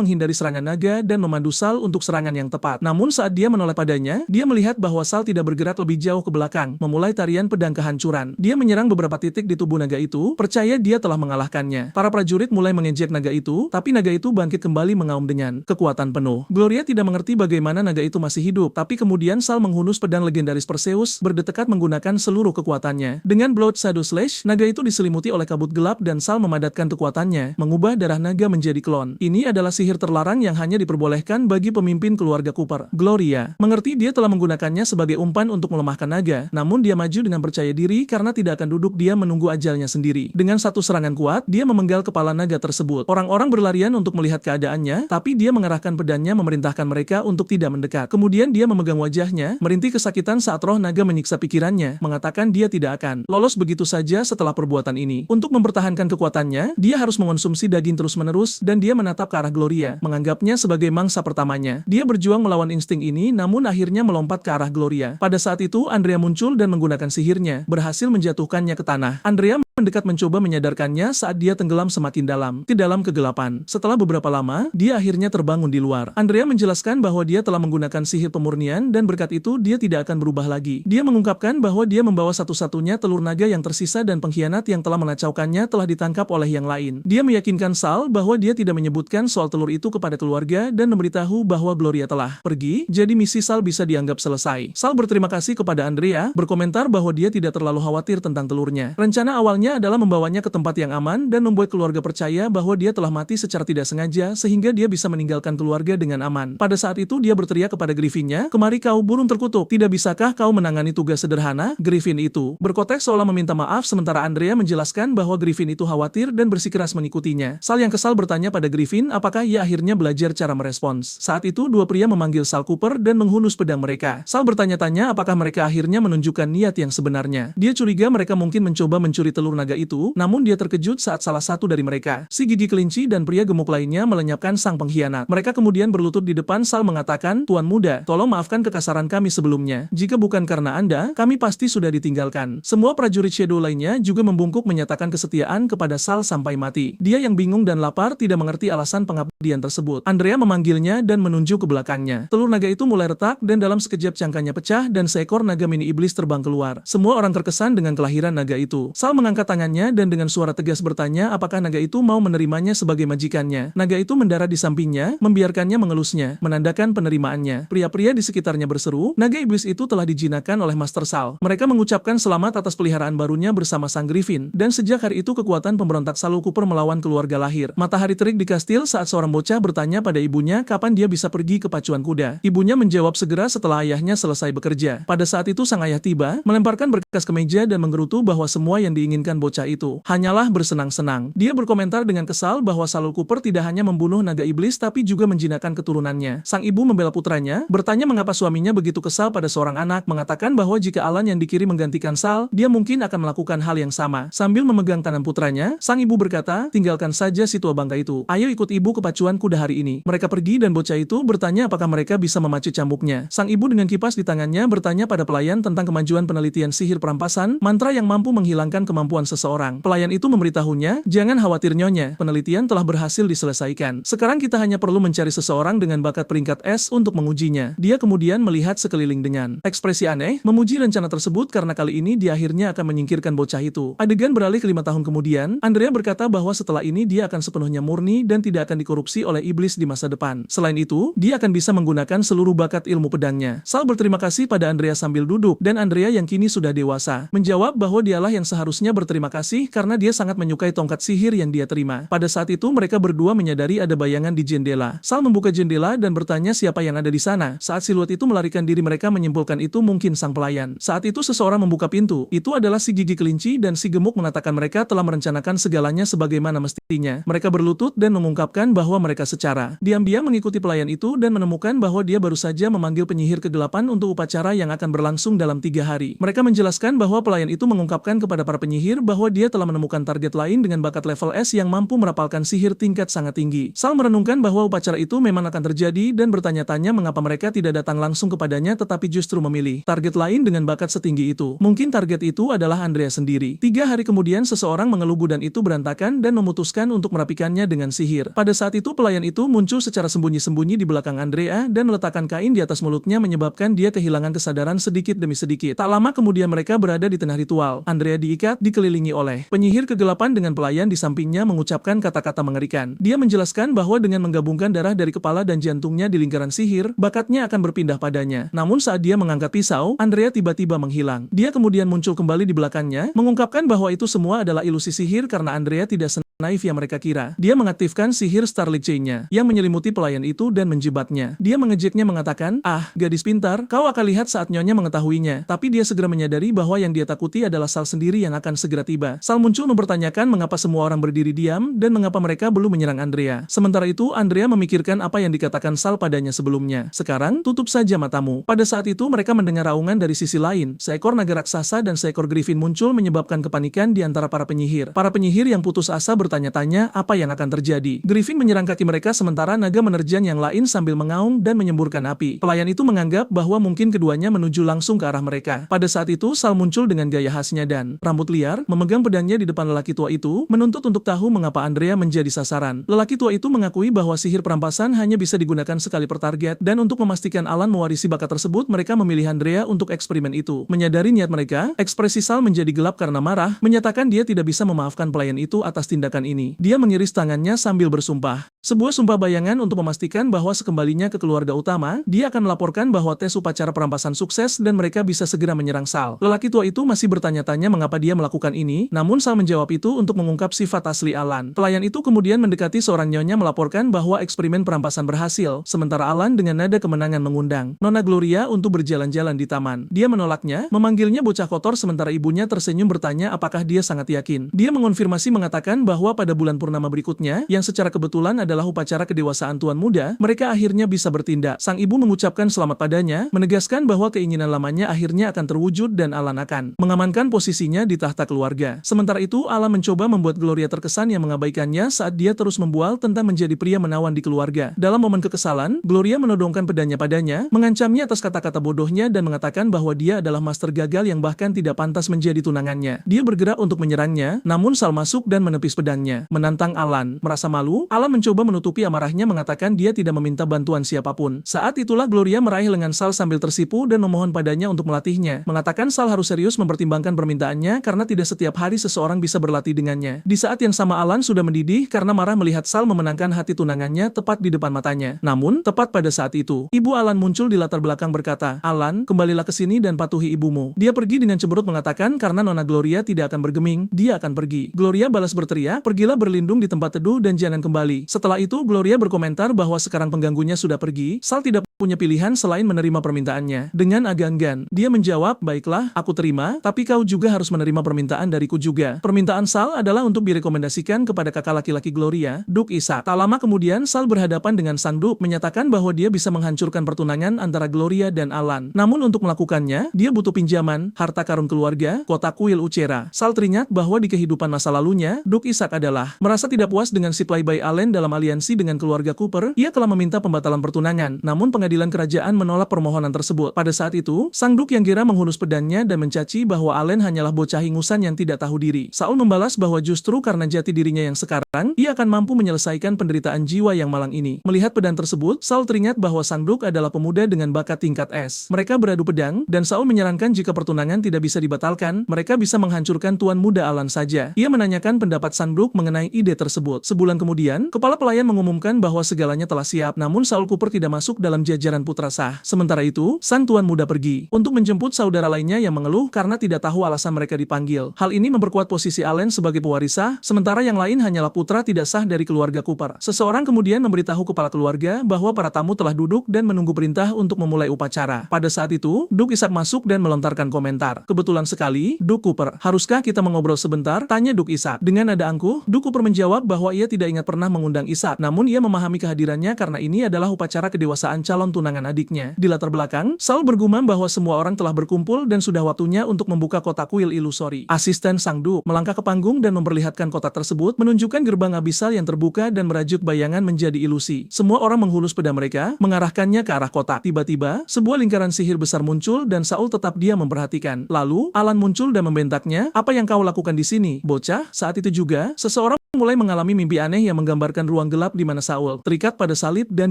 A: menghindari serangan naga dan memandu Sal untuk serangan yang tepat. Namun saat dia menoleh padanya, dia melihat bahwa Sal tidak bergerak lebih jauh ke belakang, memulai tarian pedang kehancuran. Dia menyerang beberapa titik di tubuh naga itu, percaya dia telah mengalahkannya. Para prajurit mulai mengejek naga itu, tapi naga itu bangkit kembali mengaum dengan kekuatan penuh. Gloria tidak mengerti bagaimana naga itu masih hidup, tapi kemudian Sal menghunus pedang legendaris Perseus, berdetekat menggunakan seluruh kekuatannya. Dengan Blood Shadow Slash, naga itu diselimuti oleh kabut gelap dan Sal memadatkan kekuatannya, mengubah darah naga menjadi klon. Ini adalah sihir terlarang yang hanya diperbolehkan bagi pemimpin keluarga Cooper. Gloria mengerti dia telah menggunakannya sebagai umpan untuk melemahkan naga, namun dia maju dengan percaya diri karena tidak akan duduk dia menunggu ajalnya sendiri. Dengan satu serangan kuat, dia memenggal kepala naga tersebut. Orang-orang berlarian untuk melihat keadaannya, tapi dia mengarahkan pedangnya memerintahkan mereka untuk tidak mendekat. Kemudian dia memegang wajahnya, merintih kesakitan saat roh naga menyiksa pikirannya, mengatakan dia tidak akan lolos begitu saja setelah perbuatan ini. Untuk mempertahankan kekuatannya, dia harus mengonsumsi daging terus-menerus dan dia menatap ke arah Gloria, menganggapnya sebagai mangsa pertamanya. Dia berjuang melawan insting ini namun akhirnya melompat ke arah Gloria. Pada saat itu Andrea muncul dan menggunakan sihirnya, berhasil menjatuhkannya ke tanah. Andrea mendekat mencoba menyadarkannya saat dia tenggelam semakin dalam, di dalam kegelapan. Setelah beberapa lama, dia akhirnya terbangun di luar. Andrea menjelaskan bahwa dia telah menggunakan sihir pemurnian dan berkat itu dia tidak akan berubah lagi. Dia mengungkapkan bahwa dia membawa satu-satunya telur naga yang tersisa dan pengkhianat yang telah mengacaukannya telah ditangkap oleh yang lain. Dia meyakinkan Sal bahwa dia tidak menyebutkan soal telur itu kepada keluarga dan memberitahu bahwa Gloria telah pergi, jadi misi Sal bisa dianggap selesai. Sal berterima kasih kepada Andrea, berkomentar bahwa dia tidak terlalu khawatir tentang telurnya. Rencana awalnya adalah membawanya ke tempat yang aman dan membuat keluarga percaya bahwa dia telah mati secara tidak sengaja sehingga dia bisa meninggalkan keluarga dengan aman. Pada saat itu dia berteriak kepada Griffinnya, "Kemari kau burung terkutuk, tidak bisakah kau menangani tugas sederhana?" Griffin itu berkotek seolah meminta maaf sementara Andrea menjelaskan bahwa Griffin itu khawatir dan bersikeras mengikutinya. Sal yang kesal bertanya pada Griffin apakah ia akhirnya belajar cara merespons. Saat itu dua pria memanggil Sal Cooper dan menghunus pedang mereka. Sal bertanya-tanya apakah mereka akhirnya menunjukkan niat yang sebenarnya. Dia curiga mereka mungkin mencoba mencuri telur naga itu, namun dia terkejut saat salah satu dari mereka, si gigi kelinci dan pria gemuk lainnya melenyapkan sang pengkhianat. Mereka kemudian berlutut di depan Sal mengatakan, "Tuan muda, tolong maafkan kekasaran kami sebelumnya. Jika bukan karena Anda, kami pasti sudah ditinggalkan." Semua prajurit Shadow lainnya juga membungkuk menyatakan kesetiaan kepada Sal sampai mati. Dia yang bingung dan lapar tidak mengerti alasan pengabdian tersebut. Andrea memanggilnya dan menunjuk ke belakangnya. Telur naga itu mulai retak dan dalam sekejap cangkangnya pecah dan seekor naga mini iblis terbang keluar. Semua orang terkesan dengan kelahiran naga itu. Sal mengangkat tangannya dan dengan suara tegas bertanya apakah naga itu mau menerimanya sebagai majikannya. Naga itu mendarat di sampingnya, membiarkannya mengelusnya, menandakan penerimaannya. Pria-pria di sekitarnya berseru, naga iblis itu telah dijinakkan oleh Master Sal. Mereka mengucapkan selamat atas peliharaan barunya bersama sang Griffin, dan sejak hari itu kekuatan pemberontak Sal Cooper melawan keluarga lahir. Matahari terik di kastil saat seorang bocah bertanya pada ibunya kapan dia bisa pergi ke pacuan kuda. Ibunya menjawab segera setelah ayahnya selesai bekerja. Pada saat itu sang ayah tiba, melemparkan berkas ke meja dan menggerutu bahwa semua yang diinginkan bocah itu hanyalah bersenang-senang. Dia berkomentar dengan kesal bahwa Sal Cooper tidak hanya membunuh naga iblis tapi juga menjinakkan keturunannya. Sang ibu membela putranya, bertanya mengapa suaminya begitu kesal pada seorang anak, mengatakan bahwa jika Alan yang dikirim menggantikan Sal, dia mungkin akan melakukan hal yang sama. Sambil memegang tangan putranya, sang ibu berkata, "Tinggalkan saja si tua bangka itu. Ayo ikut ibu ke pacuan kuda hari ini." Mereka pergi dan bocah itu bertanya apakah mereka bisa memacu cambuknya. Sang ibu dengan kipas di tangannya bertanya pada pelayan tentang kemajuan penelitian sihir perampasan, mantra yang mampu menghilangkan kemampuan telepon seseorang. Pelayan itu memberitahunya, jangan khawatir nyonya, penelitian telah berhasil diselesaikan. Sekarang kita hanya perlu mencari seseorang dengan bakat peringkat S untuk mengujinya. Dia kemudian melihat sekeliling dengan ekspresi aneh, memuji rencana tersebut karena kali ini dia akhirnya akan menyingkirkan bocah itu. Adegan beralih ke 5 tahun kemudian, Andrea berkata bahwa setelah ini dia akan sepenuhnya murni dan tidak akan dikorupsi oleh iblis di masa depan. Selain itu, dia akan bisa menggunakan seluruh bakat ilmu pedangnya. Sal berterima kasih pada Andrea sambil duduk, dan Andrea yang kini sudah dewasa menjawab bahwa dialah yang seharusnya berterima kasih karena dia sangat menyukai tongkat sihir yang dia terima. Pada saat itu mereka berdua menyadari ada bayangan di jendela. Sal membuka jendela dan bertanya siapa yang ada di sana. Saat siluet itu melarikan diri mereka menyimpulkan itu mungkin sang pelayan. Saat itu seseorang membuka pintu. Itu adalah si gigi kelinci dan si gemuk mengatakan mereka telah merencanakan segalanya sebagaimana mestinya. Mereka berlutut dan mengungkapkan bahwa mereka secara diam-diam mengikuti pelayan itu dan menemukan bahwa dia baru saja memanggil penyihir kegelapan untuk upacara yang akan berlangsung dalam 3 hari. Mereka menjelaskan bahwa pelayan itu mengungkapkan kepada para penyihir bahwa dia telah menemukan target lain dengan bakat level S yang mampu merapalkan sihir tingkat sangat tinggi. Sal merenungkan bahwa upacara itu memang akan terjadi dan bertanya-tanya mengapa mereka tidak datang langsung kepadanya tetapi justru memilih target lain dengan bakat setinggi itu. Mungkin target itu adalah Andrea sendiri. 3 hari kemudian seseorang mengeluh budan itu berantakan dan memutuskan untuk merapikannya dengan sihir. Pada saat itu pelayan itu muncul secara sembunyi-sembunyi di belakang Andrea dan meletakkan kain di atas mulutnya menyebabkan dia kehilangan kesadaran sedikit demi sedikit. Tak lama kemudian mereka berada di tengah ritual. Andrea diikat, dikelilingi oleh penyihir kegelapan dengan pelayan di sampingnya mengucapkan kata-kata mengerikan. Dia menjelaskan bahwa dengan menggabungkan darah dari kepala dan jantungnya di lingkaran sihir, bakatnya akan berpindah padanya. Namun saat dia mengangkat pisau, Andrea tiba-tiba menghilang. Dia kemudian muncul kembali di belakangnya, mengungkapkan bahwa itu semua adalah ilusi sihir karena Andrea tidak naif yang mereka kira. Dia mengaktifkan sihir Starlight Chain-nya yang menyelimuti pelayan itu dan menjebatnya. Dia mengejeknya mengatakan, "Ah, gadis pintar, kau akan lihat saat nyonya mengetahuinya." Tapi dia segera menyadari bahwa yang dia takuti adalah Sal sendiri yang akan segera tiba. Sal muncul mempertanyakan mengapa semua orang berdiri diam dan mengapa mereka belum menyerang Andrea. Sementara itu, Andrea memikirkan apa yang dikatakan Sal padanya sebelumnya. Sekarang, tutup saja matamu. Pada saat itu mereka mendengar raungan dari sisi lain. Seekor naga raksasa dan seekor griffin muncul menyebabkan kepanikan di antara para penyihir. Para penyihir yang putus asa bertanya-tanya apa yang akan terjadi. Griffin menyerang kaki mereka sementara naga menerjang yang lain sambil mengaung dan menyemburkan api. Pelayan itu menganggap bahwa mungkin keduanya menuju langsung ke arah mereka. Pada saat itu Sal muncul dengan gaya khasnya dan rambut liar, memegang pedangnya di depan lelaki tua itu, menuntut untuk tahu mengapa Andrea menjadi sasaran. Lelaki tua itu mengakui bahwa sihir perampasan hanya bisa digunakan sekali per target dan untuk memastikan Alan mewarisi bakat tersebut mereka memilih Andrea untuk eksperimen itu. Menyadari niat mereka, ekspresi Sal menjadi gelap karena marah, menyatakan dia tidak bisa memaafkan pelayan itu atas tindakan ini. Dia mengiris tangannya sambil bersumpah. Sebuah sumpah bayangan untuk memastikan bahwa sekembalinya ke keluarga utama, dia akan melaporkan bahwa tes upacara perampasan sukses dan mereka bisa segera menyerang Sal. Lelaki tua itu masih bertanya-tanya mengapa dia melakukan ini, namun Sal menjawab itu untuk mengungkap sifat asli Alan. Pelayan itu kemudian mendekati seorang nyonya melaporkan bahwa eksperimen perampasan berhasil, sementara Alan dengan nada kemenangan mengundang Nona Gloria untuk berjalan-jalan di taman. Dia menolaknya, memanggilnya bocah kotor sementara ibunya tersenyum bertanya apakah dia sangat yakin. Dia mengonfirmasi mengatakan bahwa pada bulan purnama berikutnya, yang secara kebetulan adalah upacara kedewasaan tuan muda, mereka akhirnya bisa bertindak. Sang ibu mengucapkan selamat padanya, menegaskan bahwa keinginan lamanya akhirnya akan terwujud dan Alan akan mengamankan posisinya di tahta keluarga. Sementara itu, Alan mencoba membuat Gloria terkesan yang mengabaikannya saat dia terus membual tentang menjadi pria menawan di keluarga. Dalam momen kekesalan, Gloria menodongkan pedangnya padanya, mengancamnya atas kata-kata bodohnya dan mengatakan bahwa dia adalah master gagal yang bahkan tidak pantas menjadi tunangannya. Dia bergerak untuk menyerangnya, namun Sal masuk dan menepis pedangnya, menantang Alan. Merasa malu, Alan mencoba menutupi amarahnya mengatakan dia tidak meminta bantuan siapapun. Saat itulah Gloria meraih lengan Sal sambil tersipu dan memohon padanya untuk melatihnya, mengatakan Sal harus serius mempertimbangkan permintaannya karena tidak setiap hari seseorang bisa berlatih dengannya. Di saat yang sama Alan sudah mendidih karena marah melihat Sal memenangkan hati tunangannya tepat di depan matanya. Namun, tepat pada saat itu, ibu Alan muncul di latar belakang berkata, "Alan, kembalilah ke sini dan patuhi ibumu." Dia pergi dengan cemberut mengatakan karena Nona Gloria tidak akan bergeming, dia akan pergi. Gloria balas berteriak, "Pergilah berlindung di tempat teduh dan jangan kembali." Setelah itu Gloria berkomentar bahwa sekarang pengganggunya sudah pergi, Sal tidak punya pilihan selain menerima permintaannya. Dengan agak enggan, dia menjawab, "Baiklah, aku terima, tapi kau juga harus menerima permintaan dariku juga." Permintaan Sal adalah untuk direkomendasikan kepada kakak laki-laki Gloria, Duke Isaac. Tak lama kemudian Sal berhadapan dengan sang Duke, menyatakan bahwa dia bisa menghancurkan pertunangan antara Gloria dan Alan. Namun untuk melakukannya, dia butuh pinjaman, harta karun keluarga, kotak kuil Ucera. Sal teringat bahwa di kehidupan masa lalunya, Duke Isaac adalah merasa tidak puas dengan si playboy Allen dalam aliansi dengan keluarga Cooper. Ia telah meminta pembatalan pertunangan, namun pengadilan pengadilan kerajaan menolak permohonan tersebut. Pada saat itu, sang Duk yang gira menghunus pedangnya dan mencaci bahwa Allen hanyalah bocah ingusan yang tidak tahu diri. Saul membalas bahwa justru karena jati dirinya yang sekarang, ia akan mampu menyelesaikan penderitaan jiwa yang malang ini. Melihat pedang tersebut, Saul teringat bahwa sang Duk adalah pemuda dengan bakat tingkat S. Mereka beradu pedang, dan Saul menyarankan jika pertunangan tidak bisa dibatalkan, mereka bisa menghancurkan tuan muda Allen saja. Ia menanyakan pendapat sang Duk mengenai ide tersebut. Sebulan kemudian, kepala pelayan mengumumkan bahwa segalanya telah siap, namun Saul Cooper tidak masuk dalam jajaran putra sah. Sementara itu, sang tuan muda pergi untuk menjemput saudara lainnya yang mengeluh karena tidak tahu alasan mereka dipanggil. Hal ini memperkuat posisi Allen sebagai pewaris sah, sementara yang lain hanyalah putra tidak sah dari keluarga Cooper. Seseorang kemudian memberitahu kepala keluarga bahwa para tamu telah duduk dan menunggu perintah untuk memulai upacara. Pada saat itu, Duk Ishak masuk dan melontarkan komentar. Kebetulan sekali, Duk Cooper. Haruskah kita mengobrol sebentar? Tanya Duk Ishak. Dengan nada angkuh, Duk Cooper menjawab bahwa ia tidak ingat pernah mengundang Ishak, namun ia memahami kehadirannya karena ini adalah upacara kedewasaan calon tunangan adiknya. Di latar belakang, Saul bergumam bahwa semua orang telah berkumpul dan sudah waktunya untuk membuka kotak kuil ilusori. Asisten sang Duk melangkah ke panggung dan memperlihatkan kotak tersebut, menunjukkan gerbang abisal yang terbuka dan merajuk bayangan menjadi ilusi. Semua orang menghulus pedang mereka, mengarahkannya ke arah kotak. Tiba-tiba, sebuah lingkaran sihir besar muncul dan Saul tetap diam memperhatikan. Lalu, Alan muncul dan membentaknya, "Apa yang kau lakukan di sini, bocah?" Saat itu juga, seseorang mulai mengalami mimpi aneh yang menggambarkan ruang gelap di mana Saul terikat pada salib dan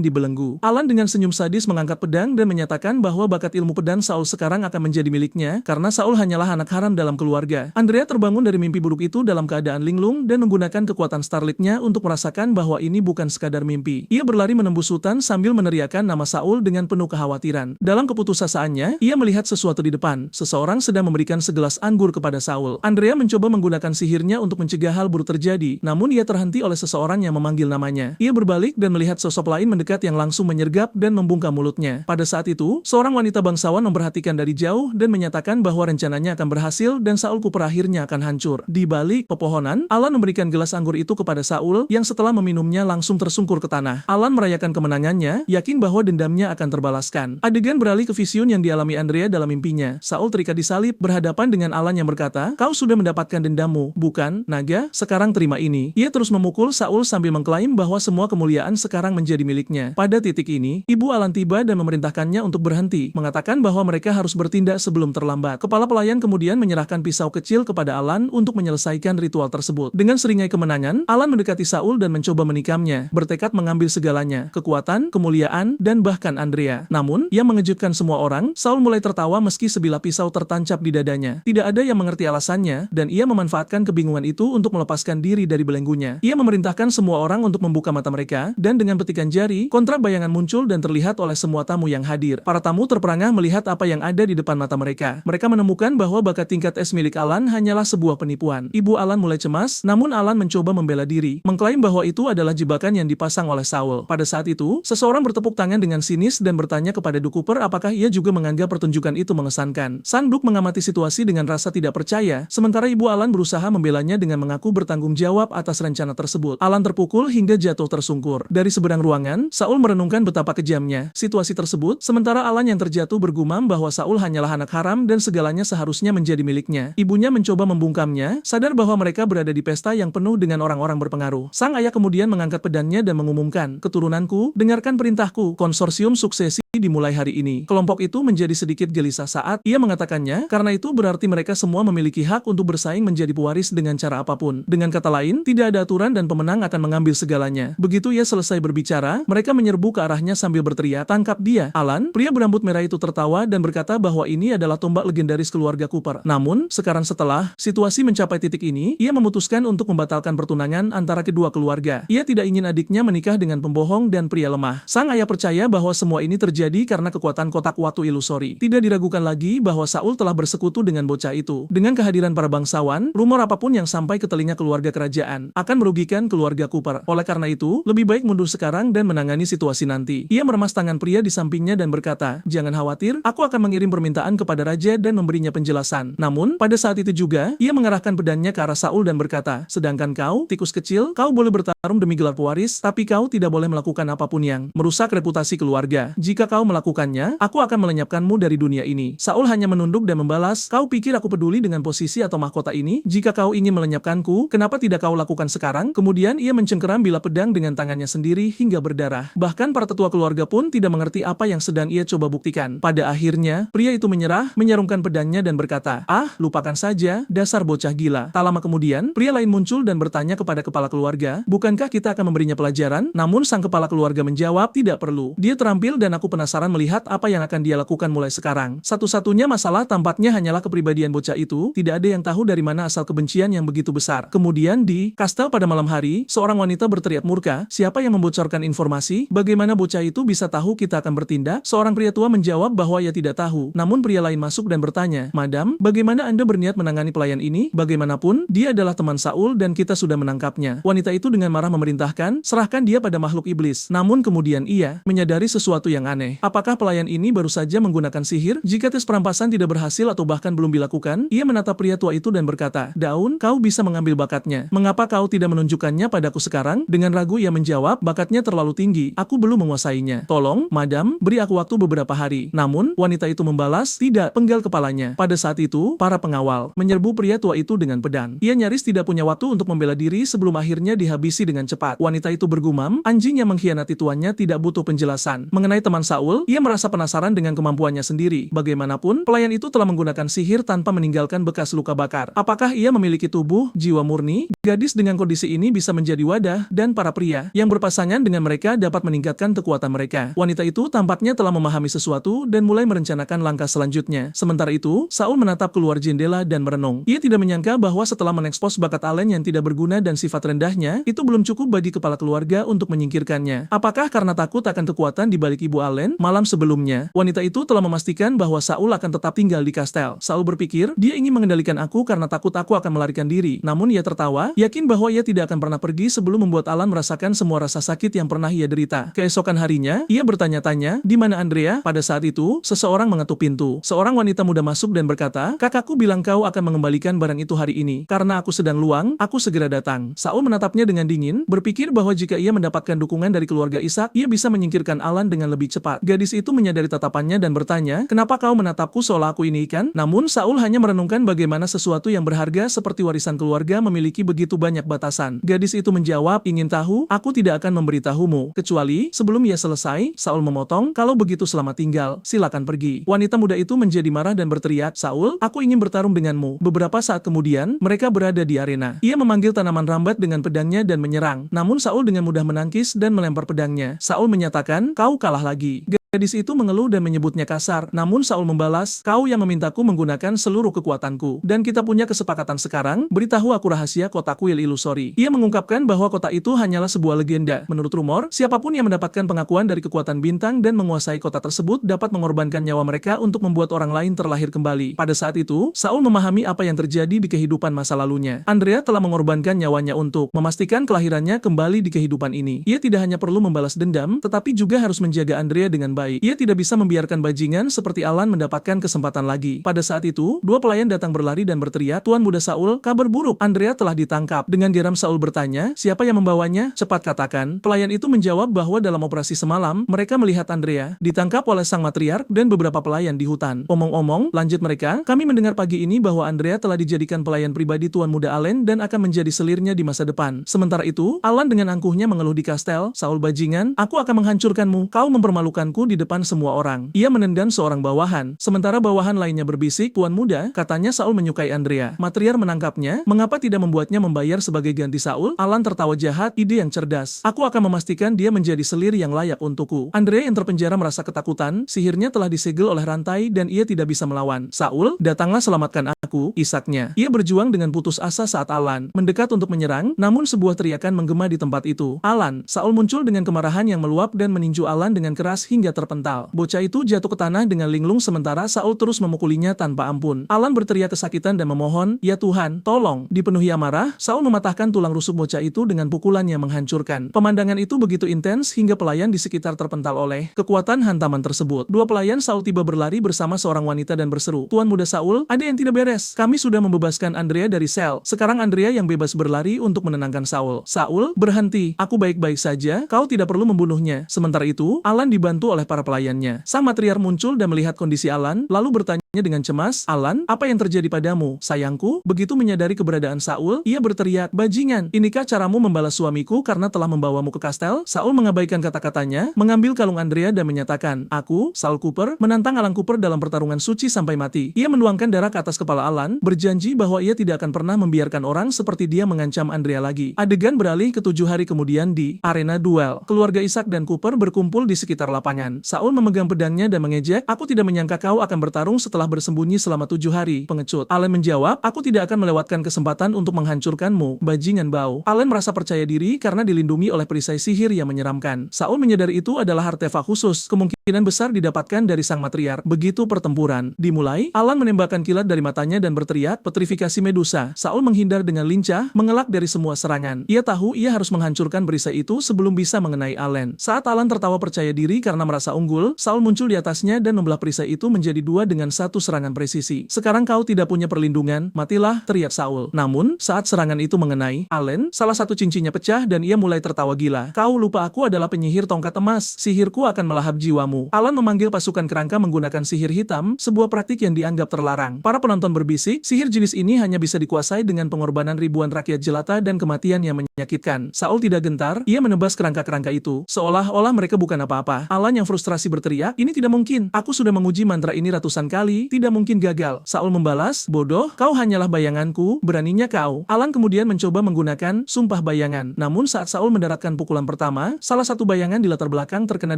A: dibelenggu. Alan dengan senyum sadis mengangkat pedang dan menyatakan bahwa bakat ilmu pedang Saul sekarang akan menjadi miliknya karena Saul hanyalah anak haram dalam keluarga. Andrea terbangun dari mimpi buruk itu dalam keadaan linglung dan menggunakan kekuatan starlitnya untuk merasakan bahwa ini bukan sekadar mimpi. Ia berlari menembus hutan sambil meneriakkan nama Saul dengan penuh kekhawatiran. Dalam keputusasaannya, ia melihat sesuatu di depan. Seseorang sedang memberikan segelas anggur kepada Saul. Andrea mencoba menggunakan sihirnya untuk mencegah hal buruk terjadi, namun ia terhenti oleh seseorang yang memanggil namanya. Ia berbalik dan melihat sosok lain mendekat yang langsung menyergap dan membungkam mulutnya. Pada saat itu, seorang wanita bangsawan memperhatikan dari jauh dan menyatakan bahwa rencananya akan berhasil dan Saul Cooper akhirnya akan hancur. Di balik pepohonan, Alan memberikan gelas anggur itu kepada Saul yang setelah meminumnya langsung tersungkur ke tanah. Alan merayakan kemenangannya, yakin bahwa dendamnya akan terbalaskan. Adegan beralih ke vision yang dialami Andrea dalam mimpinya. Saul terikat di salib berhadapan dengan Alan yang berkata, "Kau sudah mendapatkan dendammu, bukan, naga? Sekarang terima ini." Ia terus memukul Saul sambil mengklaim bahwa semua kemuliaan sekarang menjadi miliknya. Pada titik ini, ibu Alan tiba dan memerintahkannya untuk berhenti, mengatakan bahwa mereka harus bertindak sebelum terlambat. Kepala pelayan kemudian menyerahkan pisau kecil kepada Alan untuk menyelesaikan ritual tersebut. Dengan seringai kemenangan, Alan mendekati Saul dan mencoba menikamnya, bertekad mengambil segalanya, kekuatan, kemuliaan, dan bahkan Andrea. Namun, yang mengejutkan semua orang, Saul mulai tertawa meski sebilah pisau tertancap di dadanya. Tidak ada yang mengerti alasannya, dan ia memanfaatkan kebingungan itu untuk melepaskan diri dari belenggunya. Ia memerintahkan semua orang untuk membuka mata mereka, dan dengan petikan jari, kontrak bayangan muncul dan terlihat oleh semua tamu yang hadir. Para tamu terperangah melihat apa yang ada di depan mata mereka. Mereka menemukan bahwa bakat tingkat S milik Alan hanyalah sebuah penipuan. Ibu Alan mulai cemas, namun Alan mencoba membela diri, mengklaim bahwa itu adalah jebakan yang dipasang oleh Saul. Pada saat itu, seseorang bertepuk tangan dengan sinis dan bertanya kepada Duk Cooper apakah ia juga menganggap pertunjukan itu mengesankan. Sang Duk mengamati situasi dengan rasa tidak percaya, sementara ibu Alan berusaha membelanya dengan mengaku bertanggung jawab atas rencana tersebut. Alan terpukul hingga jatuh tersungkur. Dari seberang ruangan, Saul merenungkan betapa kejamnya situasi tersebut, sementara Alan yang terjatuh bergumam bahwa Saul hanyalah anak haram dan segalanya seharusnya menjadi miliknya. Ibunya mencoba membungkamnya, sadar bahwa mereka berada di pesta yang penuh dengan orang-orang berpengaruh. Sang ayah kemudian mengangkat pedangnya dan mengumumkan, "Keturunanku, dengarkan perintahku, konsorsium suksesi dimulai hari ini." Kelompok itu menjadi sedikit gelisah saat ia mengatakannya, karena itu berarti mereka semua memiliki hak untuk bersaing menjadi pewaris dengan cara apapun. Dengan kata lain, tidak ada aturan dan pemenang akan mengambil segalanya. Begitu ia selesai berbicara, mereka menyerbu ke arahnya sambil berteriak, "Tangkap dia!" Alan, pria berambut merah itu tertawa dan berkata bahwa ini adalah tombak legendaris keluarga Cooper. Namun, sekarang setelah situasi mencapai titik ini, ia memutuskan untuk membatalkan pertunangan antara kedua keluarga. Ia tidak ingin adiknya menikah dengan pembohong dan pria lemah. Sang ayah percaya bahwa semua ini terjadi karena kekuatan kotak watu ilusori. Tidak diragukan lagi bahwa Saul telah bersekutu dengan bocah itu. Dengan kehadiran para bangsawan, rumor apapun yang sampai ke telinga keluarga kerajaan akan merugikan keluarga Cooper. Oleh karena itu, lebih baik mundur sekarang dan menangani situasi nanti. Ia meremas tangan pria di sampingnya dan berkata, "Jangan khawatir, aku akan mengirim permintaan kepada raja dan memberinya penjelasan." Namun, pada saat itu juga, ia mengarahkan pedangnya ke arah Saul dan berkata, "Sedangkan kau, tikus kecil, kau boleh bertarung demi gelar pewaris, tapi kau tidak boleh melakukan apapun yang merusak reputasi keluarga. Jika kau melakukannya, aku akan melenyapkanmu dari dunia ini. Saul hanya menunduk dan membalas, kau pikir aku peduli dengan posisi atau mahkota ini? Jika kau ingin melenyapkanku, kenapa tidak kau lakukan sekarang? Kemudian ia mencengkeram bilah pedang dengan tangannya sendiri hingga berdarah. Bahkan para tetua keluarga pun tidak mengerti apa yang sedang ia coba buktikan. Pada akhirnya, pria itu menyerah, menyarungkan pedangnya dan berkata, ah, lupakan saja, dasar bocah gila. Tak lama kemudian, pria lain muncul dan bertanya kepada kepala keluarga, bukankah kita akan memberinya pelajaran? Namun sang kepala keluarga menjawab, tidak perlu. Dia terampil dan aku penasaran melihat apa yang akan dia lakukan mulai sekarang. Satu-satunya masalah tampaknya hanyalah kepribadian bocah itu, tidak ada yang tahu dari mana asal kebencian yang begitu besar. Kemudian di kastel pada malam hari, seorang wanita berteriak murka, siapa yang membocorkan informasi? Bagaimana bocah itu bisa tahu kita akan bertindak? Seorang pria tua menjawab bahwa ia tidak tahu. Namun pria lain masuk dan bertanya, Madam, bagaimana Anda berniat menangani pelayan ini? Bagaimanapun, dia adalah teman Saul dan kita sudah menangkapnya. Wanita itu dengan marah memerintahkan, serahkan dia pada makhluk iblis. Namun kemudian ia menyadari sesuatu yang aneh. Apakah pelayan ini baru saja menggunakan sihir? Jika tes perampasan tidak berhasil atau bahkan belum dilakukan, ia menatap pria tua itu dan berkata, Daun, kau bisa mengambil bakatnya. Mengapa kau tidak menunjukkannya padaku sekarang? Dengan ragu ia menjawab, bakatnya terlalu tinggi. Aku belum menguasainya. Tolong, Madam, beri aku waktu beberapa hari. Namun, wanita itu membalas, tidak, penggal kepalanya. Pada saat itu, para pengawal menyerbu pria tua itu dengan pedang. Ia nyaris tidak punya waktu untuk membela diri sebelum akhirnya dihabisi dengan cepat. Wanita itu bergumam, anjing yang mengkhianati tuannya tidak butuh penjelasan. Mengenai teman Saul, ia merasa penasaran dengan kemampuannya sendiri. Bagaimanapun, pelayan itu telah menggunakan sihir tanpa meninggalkan bekas luka bakar. Apakah ia memiliki tubuh, jiwa murni? Gadis dengan kondisi ini bisa menjadi wadah, dan para pria yang berpasangan dengan mereka dapat meningkatkan kekuatan mereka. Wanita itu tampaknya telah memahami sesuatu dan mulai merencanakan langkah selanjutnya. Sementara itu, Saul menatap keluar jendela dan merenung. Ia tidak menyangka bahwa setelah menekspos bakat Allen yang tidak berguna dan sifat rendahnya, itu belum cukup bagi kepala keluarga untuk menyingkirkannya. Apakah karena takut akan kekuatan di balik ibu Allen? Malam sebelumnya, wanita itu telah memastikan bahwa Saul akan tetap tinggal di kastel. Saul berpikir, dia ingin mengendalikan aku karena takut aku akan melarikan diri. Namun ia tertawa, yakin bahwa ia tidak akan pernah pergi sebelum membuat Alan merasakan semua rasa sakit yang pernah ia derita. Keesokan harinya, ia bertanya-tanya, di mana Andrea? Pada saat itu, seseorang mengetuk pintu. Seorang wanita muda masuk dan berkata, kakakku bilang kau akan mengembalikan barang itu hari ini. Karena aku sedang luang, aku segera datang. Saul menatapnya dengan dingin, berpikir bahwa jika ia mendapatkan dukungan dari keluarga Ishak, ia bisa menyingkirkan Alan dengan lebih cepat. Gadis itu menyadari tatapannya dan bertanya, kenapa kau menatapku seolah aku ini ikan? Namun Saul hanya merenungkan bagaimana sesuatu yang berharga seperti warisan keluarga memiliki begitu banyak batasan. Gadis itu menjawab, ingin tahu? Aku tidak akan memberitahumu. Kecuali, sebelum ia selesai, Saul memotong, kalau begitu selamat tinggal, silakan pergi. Wanita muda itu menjadi marah dan berteriak, Saul, aku ingin bertarung denganmu. Beberapa saat kemudian, mereka berada di arena. Ia memanggil tanaman rambat dengan pedangnya dan menyerang. Namun Saul dengan mudah menangkis dan melempar pedangnya. Saul menyatakan, kau kalah lagi. Gadis itu mengeluh dan menyebutnya kasar, namun Saul membalas, kau yang memintaku menggunakan seluruh kekuatanku. Dan kita punya kesepakatan sekarang, beritahu aku rahasia kota kuil ilusori. Ia mengungkapkan bahwa kota itu hanyalah sebuah legenda. Menurut rumor, siapapun yang mendapatkan pengakuan dari kekuatan bintang dan menguasai kota tersebut dapat mengorbankan nyawa mereka untuk membuat orang lain terlahir kembali. Pada saat itu, Saul memahami apa yang terjadi di kehidupan masa lalunya. Andrea telah mengorbankan nyawanya untuk memastikan kelahirannya kembali di kehidupan ini. Ia tidak hanya perlu membalas dendam, tetapi juga harus menjaga Andrea dengan baik. Ia tidak bisa membiarkan bajingan seperti Alan mendapatkan kesempatan lagi. Pada saat itu, dua pelayan datang berlari dan berteriak, Tuan Muda Saul, kabar buruk, Andrea telah ditangkap. Dengan geram Saul bertanya, siapa yang membawanya? Cepat katakan. Pelayan itu menjawab bahwa dalam operasi semalam, mereka melihat Andrea ditangkap oleh sang matriark dan beberapa pelayan di hutan. Omong-omong, lanjut mereka, kami mendengar pagi ini bahwa Andrea telah dijadikan pelayan pribadi Tuan Muda Allen dan akan menjadi selirnya di masa depan. Sementara itu, Alan dengan angkuhnya mengeluh di kastel, Saul bajingan, aku akan menghancurkanmu, kau mempermalukanku di depan semua orang. Ia menendang seorang bawahan. Sementara bawahan lainnya berbisik, Tuan Muda, katanya Saul menyukai Andrea. Matriar menangkapnya, mengapa tidak membuatnya membayar sebagai ganti Saul? Alan tertawa jahat, ide yang cerdas. Aku akan memastikan dia menjadi selir yang layak untukku. Andrea yang terpenjara merasa ketakutan, sihirnya telah disegel oleh rantai dan ia tidak bisa melawan. Saul, datanglah selamatkan aku, isaknya. Ia berjuang dengan putus asa saat Alan mendekat untuk menyerang, namun sebuah teriakan menggema di tempat itu. Alan, Saul muncul dengan kemarahan yang meluap dan meninju Alan dengan keras hingga terpental. Bocah itu jatuh ke tanah dengan linglung sementara Saul terus memukulinya tanpa ampun. Alan berteriak kesakitan dan memohon, ya Tuhan, tolong. Dipenuhi amarah, Saul mematahkan tulang rusuk bocah itu dengan pukulan yang menghancurkan. Pemandangan itu begitu intens hingga pelayan di sekitar terpental oleh kekuatan hantaman tersebut. Dua pelayan Saul tiba berlari bersama seorang wanita dan berseru, Tuan Muda Saul, ada yang tidak beres. Kami sudah membebaskan Andrea dari sel. Sekarang Andrea yang bebas berlari untuk menenangkan Saul. Saul, berhenti. Aku baik-baik saja, kau tidak perlu membunuhnya. Sementara itu, Alan dibantu oleh para pelayannya. Sang matriark muncul dan melihat kondisi Alan, lalu bertanya dengan cemas, "Alan, apa yang terjadi padamu, sayangku?" Begitu menyadari keberadaan Saul, ia berteriak, "Bajingan, inikah caramu membalas suamiku karena telah membawamu ke kastel?" Saul mengabaikan kata-katanya, mengambil kalung Andrea dan menyatakan, "Aku, Saul Cooper, menantang Alan Cooper dalam pertarungan suci sampai mati." Ia menuangkan darah ke atas kepala Alan, berjanji bahwa ia tidak akan pernah membiarkan orang seperti dia mengancam Andrea lagi. Adegan beralih ke 7 hari kemudian di arena duel. Keluarga Ishak dan Cooper berkumpul di sekitar lapangan. Saul memegang pedangnya dan mengejek, "Aku tidak menyangka kau akan bertarung setelah bersembunyi selama 7 hari, pengecut." Alan menjawab, "Aku tidak akan melewatkan kesempatan untuk menghancurkanmu, bajingan bau." Alan merasa percaya diri karena dilindungi oleh perisai sihir yang menyeramkan. Saul menyadari itu adalah artefak khusus, kemungkinan besar didapatkan dari sang matriark. Begitu pertempuran dimulai, Alan menembakkan kilat dari matanya dan berteriak, "Petrifikasi Medusa." Saul menghindar dengan lincah, mengelak dari semua serangan. Ia tahu ia harus menghancurkan perisai itu sebelum bisa mengenai Alan. Saat Alan tertawa percaya diri karena merasa unggul, Saul muncul di atasnya dan membelah perisai itu menjadi 2 dengan satu serangan presisi. "Sekarang kau tidak punya perlindungan, matilah," teriak Saul. Namun, saat serangan itu mengenai Alan, salah satu cincinnya pecah dan ia mulai tertawa gila. "Kau lupa aku adalah penyihir tongkat emas, sihirku akan melahap jiwamu." Alan memanggil pasukan kerangka menggunakan sihir hitam, sebuah praktik yang dianggap terlarang. Para penonton berbisik, sihir jenis ini hanya bisa dikuasai dengan pengorbanan ribuan rakyat jelata dan kematian yang menyakitkan. Saul tidak gentar, ia menebas kerangka-kerangka itu, seolah-olah mereka bukan apa-apa. Alan yang frustrasi berteriak, "Ini tidak mungkin, aku sudah menguji mantra ini ratusan kali, tidak mungkin gagal." Saul membalas, "Bodoh, kau hanyalah bayanganku, beraninya kau." Alan kemudian mencoba menggunakan sumpah bayangan. Namun saat Saul mendaratkan pukulan pertama, salah satu bayangan di latar belakang terkena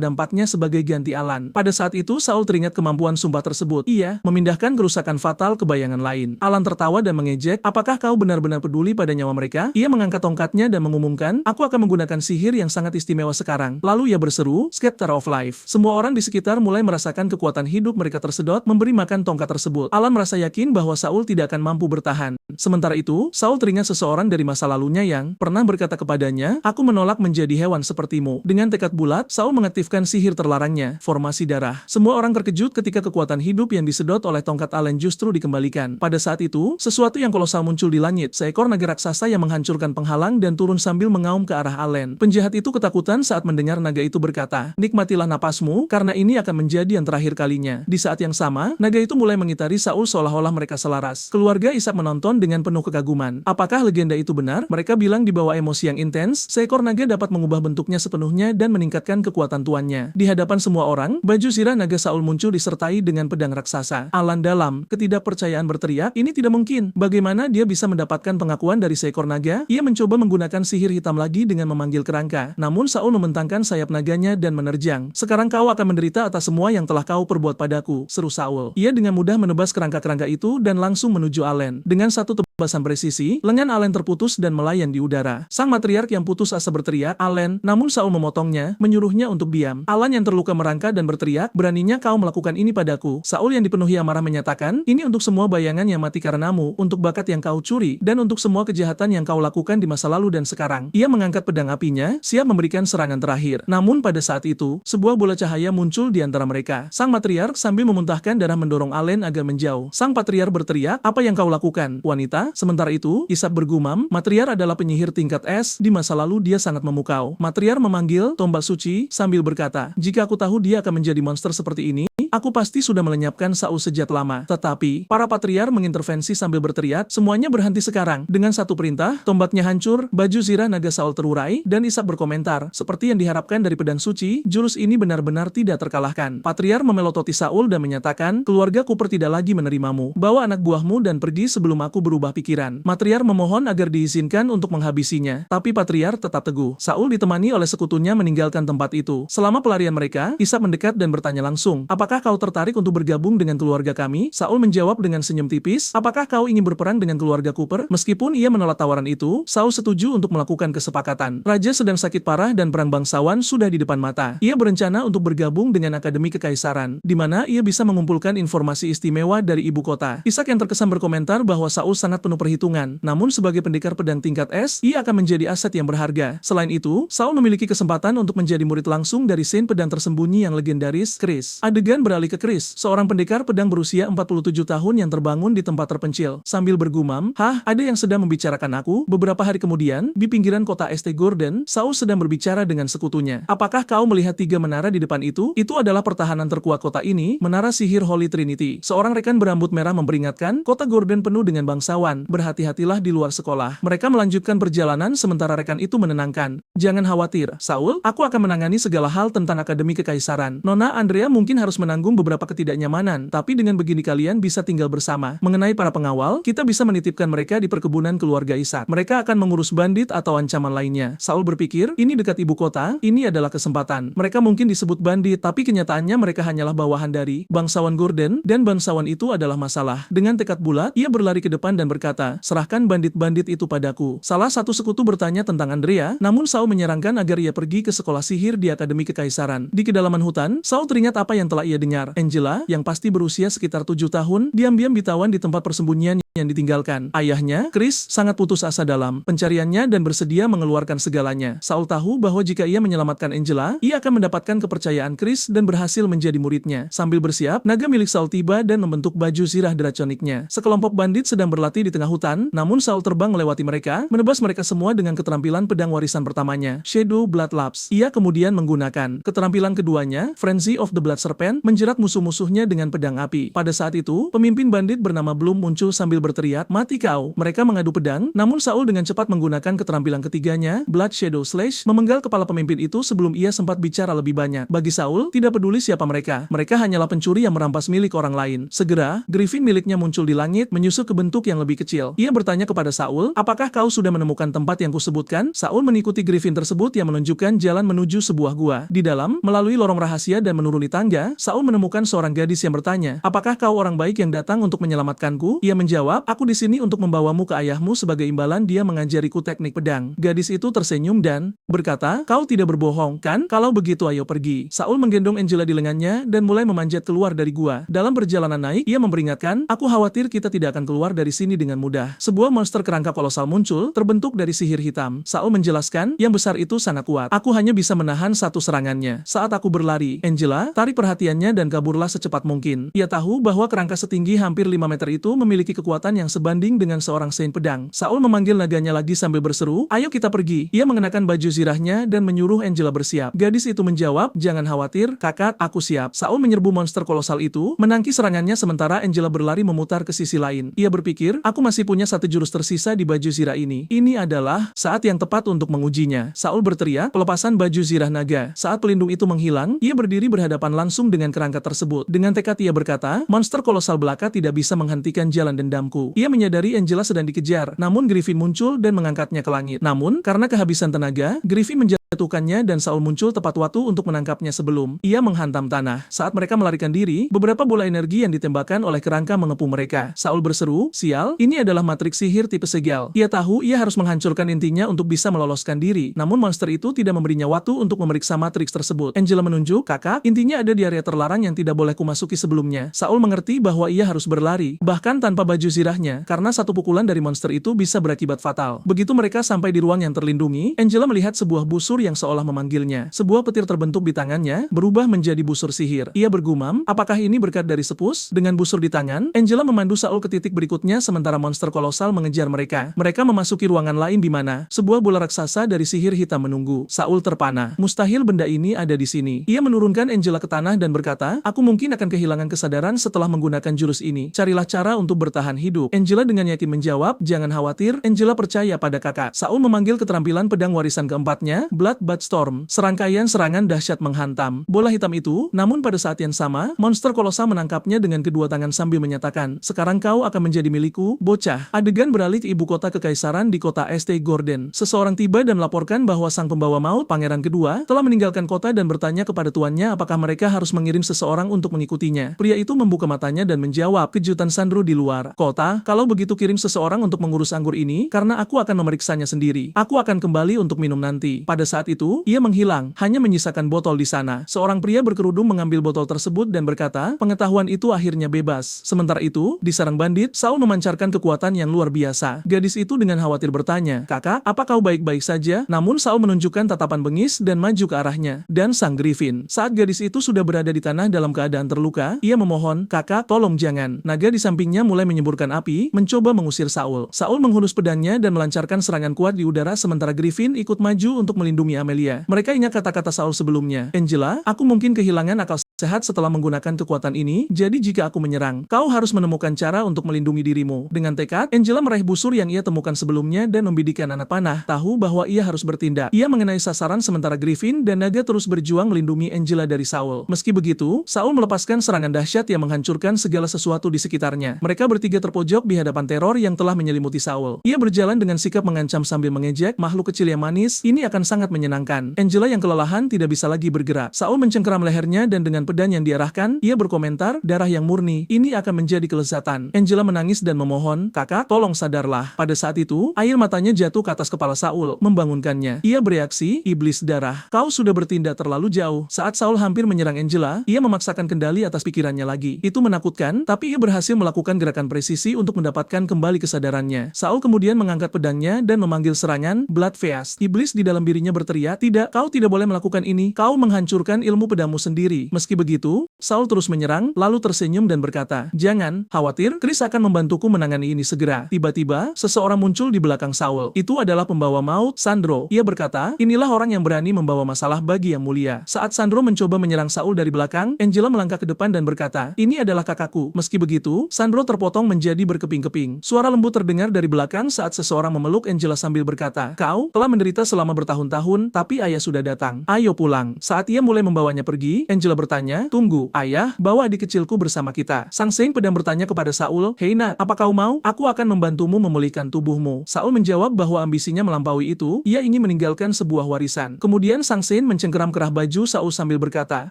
A: dampaknya sebagai ganti Alan. Pada saat itu Saul teringat kemampuan sumpah tersebut. Ia memindahkan kerusakan fatal ke bayangan lain. Alan tertawa dan mengejek, "Apakah kau benar-benar peduli pada nyawa mereka?" Ia mengangkat tongkatnya dan mengumumkan, "Aku akan menggunakan sihir yang sangat istimewa sekarang." Lalu ia berseru, "Scepter of Life." Semua orang di sekitar mulai merasakan kekuatan hidup mereka tersedot memberi makan tongkat tersebut. Alan merasa yakin bahwa Saul tidak akan mampu bertahan. Sementara itu, Saul teringat seseorang dari masa lalunya yang pernah berkata kepadanya, "Aku menolak menjadi hewan sepertimu." Dengan tekad bulat, Saul mengaktifkan sihir terlarangnya, formasi darah. Semua orang terkejut ketika kekuatan hidup yang disedot oleh tongkat Alan justru dikembalikan. Pada saat itu, sesuatu yang kolosal muncul di langit, seekor naga raksasa yang menghancurkan penghalang dan turun sambil mengaum ke arah Alan. Penjahat itu ketakutan saat mendengar naga itu berkata, "Nikmatilah napasmu, karena ini akan menjadi yang terakhir kalinya." Di saat yang sama, naga itu mulai mengitari Saul seolah-olah mereka selaras. Keluarga Ishak menonton dengan penuh kekaguman. Apakah legenda itu benar? Mereka bilang di bawah emosi yang intens, seekor naga dapat mengubah bentuknya sepenuhnya dan meningkatkan kekuatan tuannya. Di hadapan semua orang, baju zirah naga Saul muncul disertai dengan pedang raksasa. Alan dalam ketidakpercayaan berteriak, "Ini tidak mungkin. Bagaimana dia bisa mendapatkan pengakuan dari seekor naga?" Ia mencoba menggunakan sihir hitam lagi dengan memanggil kerangka. Namun Saul membentangkan sayap naganya dan menerjang. "Sekarang kau akan menderita atas semua yang telah kau perbuat padaku," seru Saul. Ia dengan mudah menebas kerangka-kerangka itu dan langsung menuju Alan. Dengan satu tebasan presisi, lengan Alan terputus dan melayang di udara. Sang matriark yang putus asa berteriak, "Alan!" Namun Saul memotongnya, menyuruhnya untuk diam. Alan yang terluka merangka dan berteriak, "Beraninya kau melakukan ini padaku?" Saul yang dipenuhi amarah menyatakan, "Ini untuk semua bayangan yang mati karenamu, untuk bakat yang kau curi, dan untuk semua kejahatan yang kau lakukan di masa lalu dan sekarang." Ia mengangkat pedang apinya, siap memberikan serangan terakhir. Namun pada saat itu, sebuah bola cahaya muncul di antara mereka. Sang matriark sambil memuntahkan darah mendorong Alan agar menjauh. Sang patriark berteriak, "Apa yang kau lakukan, wanita?" Sementara itu, Ishak bergumam, "Matriark adalah penyihir tingkat S, di masa lalu dia sangat memukau." Matriark memanggil tombak suci sambil berkata, "Jika aku tahu dia akan menjadi monster seperti ini, aku pasti sudah melenyapkan Saul sejak lama." Tetapi, para patriark mengintervensi sambil berteriak, "Semuanya berhenti sekarang." Dengan satu perintah, tombaknya hancur, baju zirah naga Saul terurai, dan Ishak berkomentar, "Seperti yang diharapkan dari pedang suci, jurus ini benar-benar tidak terkalahkan." Patriark memelototi Saul dan menyatakan, "Keluarga Cooper tidak lagi menerimamu. Bawa anak buahmu dan pergi sebelum aku berubah pikiran." Matriark memohon agar diizinkan untuk menghabisinya, tapi patriark tetap teguh. Saul ditemani oleh sekutunya meninggalkan tempat itu. Selama pelarian mereka, Ishak mendekat dan bertanya langsung, "Apakah kau tertarik untuk bergabung dengan keluarga kami?" Saul menjawab dengan senyum tipis, "Apakah kau ingin berperang dengan keluarga Cooper?" Meskipun ia menolak tawaran itu, Saul setuju untuk melakukan kesepakatan. Raja sedang sakit parah dan perang bangsawan sudah di depan mata. Ia berencana untuk bergabung dengan Akademi Kekaisaran, di mana ia bisa mengumpulkan informasi informasi istimewa dari ibu kota. Ishak yang terkesan berkomentar bahwa Saul sangat penuh perhitungan, namun sebagai pendekar pedang tingkat S, ia akan menjadi aset yang berharga. Selain itu, Saul memiliki kesempatan untuk menjadi murid langsung dari Saint pedang tersembunyi yang legendaris, Chris. Adegan beralih ke Chris, seorang pendekar pedang berusia 47 tahun yang terbangun di tempat terpencil. Sambil bergumam, "Hah, ada yang sedang membicarakan aku?" Beberapa hari kemudian, di pinggiran kota St. Gordon, Saul sedang berbicara dengan sekutunya. "Apakah kau melihat 3 menara di depan itu? Itu adalah pertahanan terkuat kota ini, menara sihir Holy Trinity." Seorang rekan berambut merah memperingatkan, kota Gordon penuh dengan bangsawan. "Berhati-hatilah di luar sekolah." Mereka melanjutkan perjalanan sementara rekan itu menenangkan. "Jangan khawatir, Saul, aku akan menangani segala hal tentang Akademi Kekaisaran. Nona Andrea mungkin harus menanggung beberapa ketidaknyamanan, tapi dengan begini kalian bisa tinggal bersama. Mengenai para pengawal, kita bisa menitipkan mereka di perkebunan keluarga Ishak. Mereka akan mengurus bandit atau ancaman lainnya." Saul berpikir, ini dekat ibu kota, ini adalah kesempatan. Mereka mungkin disebut bandit, tapi kenyataannya mereka hanyalah bawahan dari bangsawan Gordon, dan bangsawan itu adalah masalah. Dengan tekad bulat, ia berlari ke depan dan berkata, "Serahkan bandit-bandit itu padaku." Salah satu sekutu bertanya tentang Andrea, namun Saul menyarankan agar ia pergi ke sekolah sihir di Akademi Kekaisaran. Di kedalaman hutan, Saul teringat apa yang telah ia dengar. Angela, yang pasti berusia sekitar 7 tahun, diam-diam ditawan di tempat persembunyian yang ditinggalkan. Ayahnya, Chris, sangat putus asa dalam pencariannya dan bersedia mengeluarkan segalanya. Saul tahu bahwa jika ia menyelamatkan Angela, ia akan mendapatkan kepercayaan Chris dan berhasil menjadi muridnya. Sambil bersiap, naga milik Saul tiba dan membentuk baju zirah draconiknya. Sekelompok bandit sedang berlatih di tengah hutan, namun Saul terbang melewati mereka, menebas mereka semua dengan keterampilan pedang warisan pertamanya, Shadow Blood Labs. Ia kemudian menggunakan keterampilan keduanya, Frenzy of the Blood Serpent, menjerat musuh-musuhnya dengan pedang api. Pada saat itu, pemimpin bandit bernama Bloom muncul sambil berteriak, "Mati kau!" Mereka mengadu pedang, namun Saul dengan cepat menggunakan keterampilan ketiganya, Blood Shadow Slash, memenggal kepala pemimpin itu sebelum ia sempat bicara lebih banyak. Bagi Saul, tidak peduli siapa mereka. Mereka hanyalah pencuri yang merampas milik orang lain. Segera, Griffin miliknya muncul di langit, menyusup ke bentuk yang lebih kecil. Ia bertanya kepada Saul, "Apakah kau sudah menemukan tempat yang kusebutkan?" Saul mengikuti Griffin tersebut yang menunjukkan jalan menuju sebuah gua. Di dalam, melalui lorong rahasia dan menuruni tangga, Saul menemukan seorang gadis yang bertanya, "Apakah kau orang baik yang datang untuk menyelamatkanku?" Ia menjawab, "Aku di sini untuk membawamu ke ayahmu sebagai imbalan dia mengajariku teknik pedang." Gadis itu tersenyum dan berkata, "Kau tidak berbohong, kan? Kalau begitu ayo pergi." Saul menggendong Angela di lengannya dan mulai memanjat keluar dari gua. Dalam perjalanan naik, ia memperingatkan, "Aku khawatir kita tidak akan keluar dari sini dengan mudah." Sebuah monster kerangka kolosal muncul, terbentuk dari sihir hitam. Saul menjelaskan, "Yang besar itu sangat kuat. Aku hanya bisa menahan satu serangannya. Saat aku berlari, Angela, tarik perhatiannya dan kaburlah secepat mungkin." Ia tahu bahwa kerangka setinggi hampir 5 meter itu memiliki kekuatan yang sebanding dengan seorang Saint pedang. Saul memanggil naganya lagi sambil berseru, "Ayo kita pergi." Ia mengenakan baju zirahnya dan menyuruh Angela bersiap. Gadis itu menjawab, "Jangan khawatir, kakak, aku siap." Saul menyerbu monster kolosal itu, menangkis serangannya sementara Angela berlari memutar ke sisi lain. Ia berpikir, "Aku masih punya satu jurus tersisa di baju zirah ini. Ini adalah saat yang tepat untuk mengujinya." Saul berteriak, pelepasan baju zirah naga. Saat pelindung itu menghilang, ia berdiri berhadapan langsung dengan kerangka tersebut. Dengan tekad ia berkata, "Monster kolosal belaka tidak bisa menghentikan jalan dendamku." Ia menyadari Angela sedang dikejar, namun Griffin muncul dan mengangkatnya ke langit. Namun, karena kehabisan tenaga, Griffin menjatuhkannya dan Saul muncul tepat waktu untuk menangkapnya sebelum ia menghantam tanah. Saat mereka melarikan diri, beberapa bola energi yang ditembakkan oleh kerangka mengepung mereka. Saul berseru, "Sial, ini adalah matriks sihir tipe segel." Ia tahu ia harus menghancurkan intinya untuk bisa meloloskan diri, namun monster itu tidak memberinya waktu untuk memeriksa matriks tersebut. Angela menunjuk, "Kakak, intinya ada di area terlarang yang tidak boleh kumasuki sebelumnya." Saul mengerti bahwa ia harus berlari, bahkan tanpa baju zirahnya, karena satu pukulan dari monster itu bisa berakibat fatal. Begitu mereka sampai di ruang yang terlindungi, Angela melihat sebuah busur yang seolah memanggilnya. Sebuah petir terbentuk di tangannya, berubah menjadi busur sihir. Ia bergumam, "Apakah ini berkat dari Sepus?" Dengan busur di tangan, Angela memandu Saul ke titik berikutnya sementara monster kolosal mengejar mereka. Mereka memasuki ruangan lain di mana sebuah bola raksasa dari sihir hitam menunggu. Saul terpana. Mustahil benda ini ada di sini. Ia menurunkan Angela ke tanah dan berkata, "Aku mungkin akan kehilangan kesadaran setelah menggunakan jurus ini. Carilah cara untuk bertahan hidup." Angela dengan yakin menjawab, "Jangan khawatir, Angela percaya pada kakak." Saul memanggil keterampilan pedang warisan keempatnya, Bloodbath Storm. Serangkaian serangan dahsyat menghantam bola hitam itu, namun pada saat yang sama, monster kolosal menangkapnya dengan kedua tangan sambil menyatakan, "Sekarang kau akan menjadi milikku, bocah." Adegan beralih ke ibu kota kekaisaran di kota St. Gordon. Seseorang tiba dan melaporkan bahwa sang pembawa maut, pangeran kedua, telah meninggalkan kota dan bertanya kepada tuannya apakah mereka harus mengirim seseorang untuk mengikutinya. Pria itu membuka matanya dan menjawab, kejutan Sandro di luar kota, "Kalau begitu kirim seseorang untuk mengurus anggur ini, karena aku akan memeriksanya sendiri. Aku akan kembali untuk minum nanti." Pada saat itu, ia menghilang, hanya menyisakan botol di sana. Seorang pria berkerudung mengambil botol tersebut dan berkata, pengetahuan itu akhirnya bebas. Sementara itu, di sarang bandit, Saul memancarkan kekuatan yang luar biasa. Gadis itu dengan khawatir bertanya, "Kakak, apa kau baik-baik saja?" Namun Saul menunjukkan tatapan bengis dan maju ke arahnya. Dan sang Griffin. Saat gadis itu sudah berada di tanah dalam keadaan terluka, ia memohon, "Kakak, tolong jangan." Naga di sampingnya mulai menyemburkan api, mencoba mengusir Saul. Saul menghunus pedangnya dan melancarkan serangan kuat di udara sementara Griffin ikut maju untuk melindungi Amelia. Mereka ingat kata-kata Saul sebelumnya. "Angela, aku mungkin kehilangan akal sehat setelah menggunakan kekuatan ini, jadi jika aku menyerang, kau harus menemukan cara untuk melindungi dirimu." Dengan tekad, Angela meraih busur yang ia temukan sebelumnya dan membidikkan anak panah, tahu bahwa ia harus bertindak. Ia mengenai sasaran sementara Griffin dan naga terus berjuang melindungi Angela dari Saul. Meski begitu, Saul melepaskan serangan dahsyat yang menghancurkan segala sesuatu di sekitarnya. Mereka bertiga terpojok di hadapan teror yang telah menyelimuti Saul. Ia berjalan dengan sikap mengancam sambil mengejek, "Makhluk kecil yang manis, ini akan sangat menyenangkan." Angela yang kelelahan tidak bisa lagi bergerak. Saul mencengkeram lehernya dan dengan pedang yang diarahkan, ia berkomentar, "Darah yang murni, ini akan menjadi kelezatan." Angela menangis dan memohon, "Kakak, tolong sadarlah." Pada saat itu, air matanya jatuh ke atas kepala Saul, membangunkannya. Ia bereaksi, "Iblis darah, kau sudah bertindak terlalu jauh." Saat Saul hampir menyerang Angela, ia memaksakan kendali atas pikirannya lagi. Itu menakutkan, tapi ia berhasil melakukan gerakan presisi untuk mendapatkan kembali kesadarannya. Saul kemudian mengangkat pedangnya dan memanggil serangan, "Blood Feast." Iblis di dalam dirinya berteriak, "Tidak, kau tidak boleh melakukan ini. Kau menghancurkan ilmu pedangmu sendiri." Meski begitu, Saul terus menyerang, lalu tersenyum dan berkata, "Jangan khawatir, Chris akan membantuku menangani ini segera." Tiba-tiba, seseorang muncul di belakang Saul. Itu adalah pembawa maut, Sandro. Ia berkata, "Inilah orang yang berani membawa masalah bagi yang mulia." Saat Sandro mencoba menyerang Saul dari belakang, Angela melangkah ke depan dan berkata, "Ini adalah kakakku." Meski begitu, Sandro terpotong menjadi berkeping-keping. Suara lembut terdengar dari belakang saat seseorang memeluk Angela sambil berkata, "Kau telah menderita selama bertahun-tahun, tapi ayah sudah datang. Ayo pulang." Saat ia mulai membawanya pergi, Angela bertanya, "Tunggu, ayah, bawa adik kecilku bersama kita." Sang Saint pedang bertanya kepada Saul, "Hei Nat, apa kau mau? Aku akan membantumu memulihkan tubuhmu." Saul menjawab bahwa ambisinya melampaui itu, ia ingin meninggalkan sebuah warisan. Kemudian Sang Saint mencengkeram kerah baju Saul sambil berkata,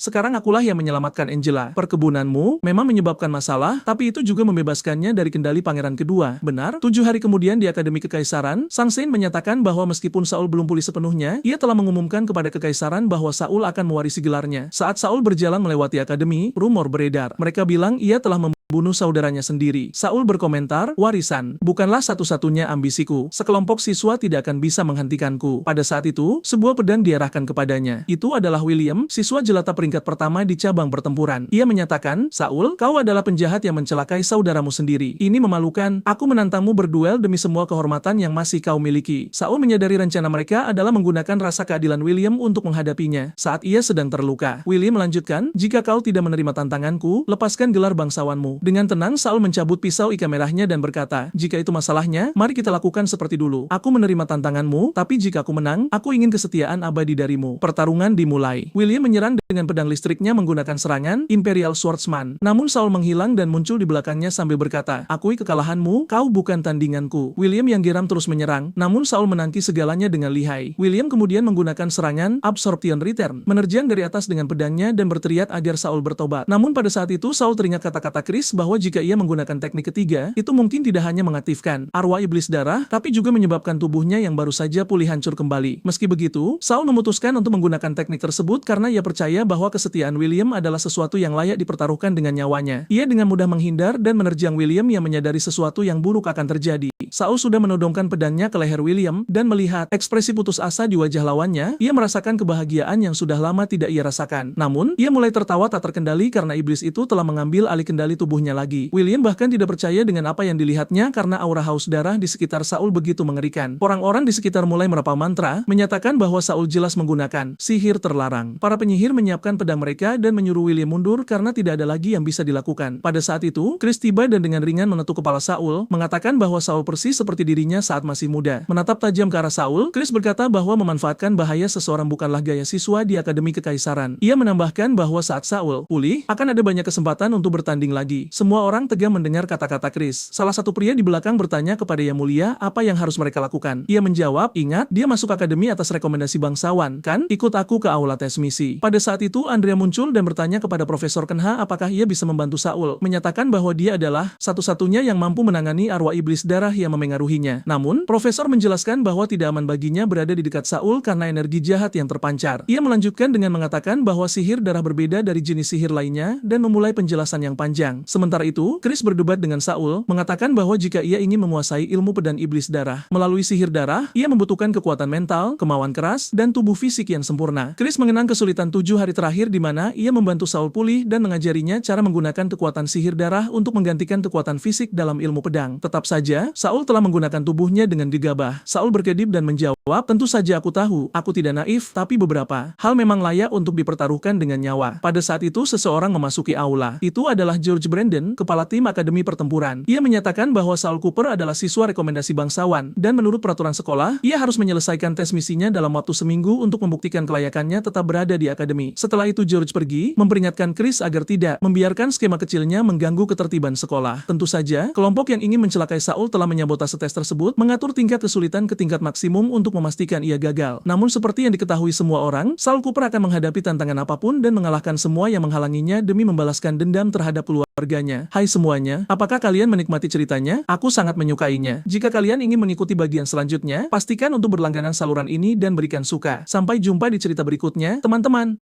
A: "Sekarang akulah yang menyelamatkan Angela. Perkebunanmu memang menyebabkan masalah, tapi itu juga membebaskannya dari kendali pangeran kedua. Benar?" 7 hari kemudian di Akademi Kekaisaran, Sang Saint menyatakan bahwa meskipun Saul belum pulih sepenuhnya, ia telah mengumumkan kepada Kekaisaran bahwa Saul akan mewarisi gelarnya. Saat Saul berjalan melewati akademi, rumor beredar. Mereka bilang ia telah membunuh saudaranya sendiri. Saul berkomentar, "Warisan bukanlah satu-satunya ambisiku. Sekelompok siswa tidak akan bisa menghentikanku." Pada saat itu, sebuah pedang diarahkan kepadanya. Itu adalah William, siswa jelata peringkat pertama di cabang pertempuran. Ia menyatakan, "Saul, kau adalah penjahat yang mencelakai saudaramu sendiri. Ini memalukan. Aku menantangmu berduel demi semua kehormatan yang masih kau miliki." Saul menyadari rencana mereka adalah menggunakan rasa keadilan William untuk menghadapinya saat ia sedang terluka. William melanjutkan, "Jika kau tidak menerima tantanganku, lepaskan gelar bangsawanmu." Dengan tenang, Saul mencabut pisau ikan merahnya dan berkata, "Jika itu masalahnya, mari kita lakukan seperti dulu. Aku menerima tantanganmu, tapi jika aku menang, aku ingin kesetiaan abadi darimu." Pertarungan dimulai. William menyerang dengan pedang listriknya menggunakan serangan Imperial Swordsman. Namun Saul menghilang dan muncul di belakangnya sambil berkata, "Akui kekalahanmu, kau bukan tandinganku." William yang geram terus menyerang, namun Saul menangkis segalanya dengan lihai. William kemudian menggunakan serangan Absorption Return, menerjang dari atas dengan pedangnya dan berteriak agar Saul bertobat. Namun pada saat itu Saul teringat kata-kata Chris bahwa jika ia menggunakan teknik ketiga, itu mungkin tidak hanya mengaktifkan arwah iblis darah, tapi juga menyebabkan tubuhnya yang baru saja pulih hancur kembali. Meski begitu, Saul memutuskan untuk menggunakan teknik tersebut karena ia percaya bahwa kesetiaan William adalah sesuatu yang layak dipertaruhkan dengan nyawanya. Ia dengan mudah menghindar dan menerjang William yang menyadari sesuatu yang buruk akan terjadi. Saul sudah menodongkan pedangnya ke leher William dan melihat ekspresi putus asa di wajah lawannya, ia merasakan kebahagiaan yang sudah lama tidak ia rasakan. Namun, ia mulai tertawa tak terkendali karena iblis itu telah mengambil alih kendali tubuhnya lagi. William bahkan tidak percaya dengan apa yang dilihatnya karena aura haus darah di sekitar Saul begitu mengerikan. Orang-orang di sekitar mulai merapal mantra, menyatakan bahwa Saul jelas menggunakan sihir terlarang. Para penyihir menyiapkan pedang mereka dan menyuruh William mundur karena tidak ada lagi yang bisa dilakukan. Pada saat itu, Chris tiba dan dengan ringan menetuk kepala Saul, mengatakan bahwa Saul persis seperti dirinya saat masih muda. Menatap tajam ke arah Saul, Chris berkata bahwa memanfaatkan bahaya seseorang bukanlah gaya siswa di Akademi Kekaisaran. Ia menambahkan bahwa saat Saul pulih, akan ada banyak kesempatan untuk bertanding lagi. Semua orang tegang mendengar kata-kata Chris. Salah satu pria di belakang bertanya kepada Yang Mulia apa yang harus mereka lakukan. Ia menjawab, ingat, dia masuk akademi atas rekomendasi bangsawan, kan? Ikut aku ke aula tes misi. Pada saat itu, Andrea muncul dan bertanya kepada Profesor Kenha apakah ia bisa membantu Saul, menyatakan bahwa dia adalah satu-satunya yang mampu menangani arwah iblis darah yang memengaruhinya. Namun, Profesor menjelaskan bahwa tidak aman baginya berada di dekat Saul karena energi jahat yang terpancar. Ia melanjutkan dengan mengatakan bahwa sihir darah berbeda dari jenis sihir lainnya dan memulai penjelasan yang panjang. Sementara itu, Chris berdebat dengan Saul, mengatakan bahwa jika ia ingin menguasai ilmu pedang iblis darah melalui sihir darah, ia membutuhkan kekuatan mental, kemauan keras, dan tubuh fisik yang sempurna. Chris mengenang kesulitan 7 hari terakhir di mana ia membantu Saul pulih dan mengajarinya cara menggunakan kekuatan sihir darah untuk menggantikan kekuatan fisik dalam ilmu pedang. Tetap saja, Saul telah menggunakan tubuhnya dengan gegabah. Saul berkedip dan menjawab, tentu saja aku tahu, aku tidak naif, tapi beberapa hal memang layak untuk dipertaruhkan dengan nyawa. Pada saat itu seseorang memasuki aula. Itu adalah George Brandon, kepala tim Akademi Pertempuran. Ia menyatakan bahwa Saul Cooper adalah siswa rekomendasi bangsawan, dan menurut peraturan sekolah, ia harus menyelesaikan tes misinya dalam waktu seminggu untuk membuktikan kelayakannya tetap berada di akademi. Setelah itu George pergi, memperingatkan Chris agar tidak membiarkan skema kecilnya mengganggu ketertiban sekolah. Tentu saja, kelompok yang ingin mencelakai Saul telah menyabotase tes tersebut, mengatur tingkat kesulitan ke tingkat maksimum untuk memastikan ia gagal. Namun seperti yang diketahui semua orang, Saul Cooper akan menghadapi tantangan apapun dan mengalahkan semua yang menghalanginya demi membalaskan dendam terhadap keluarganya. Hai semuanya, apakah kalian menikmati ceritanya? Aku sangat menyukainya. Jika kalian ingin mengikuti bagian selanjutnya, pastikan untuk berlangganan saluran ini dan berikan suka. Sampai jumpa di cerita berikutnya, teman-teman.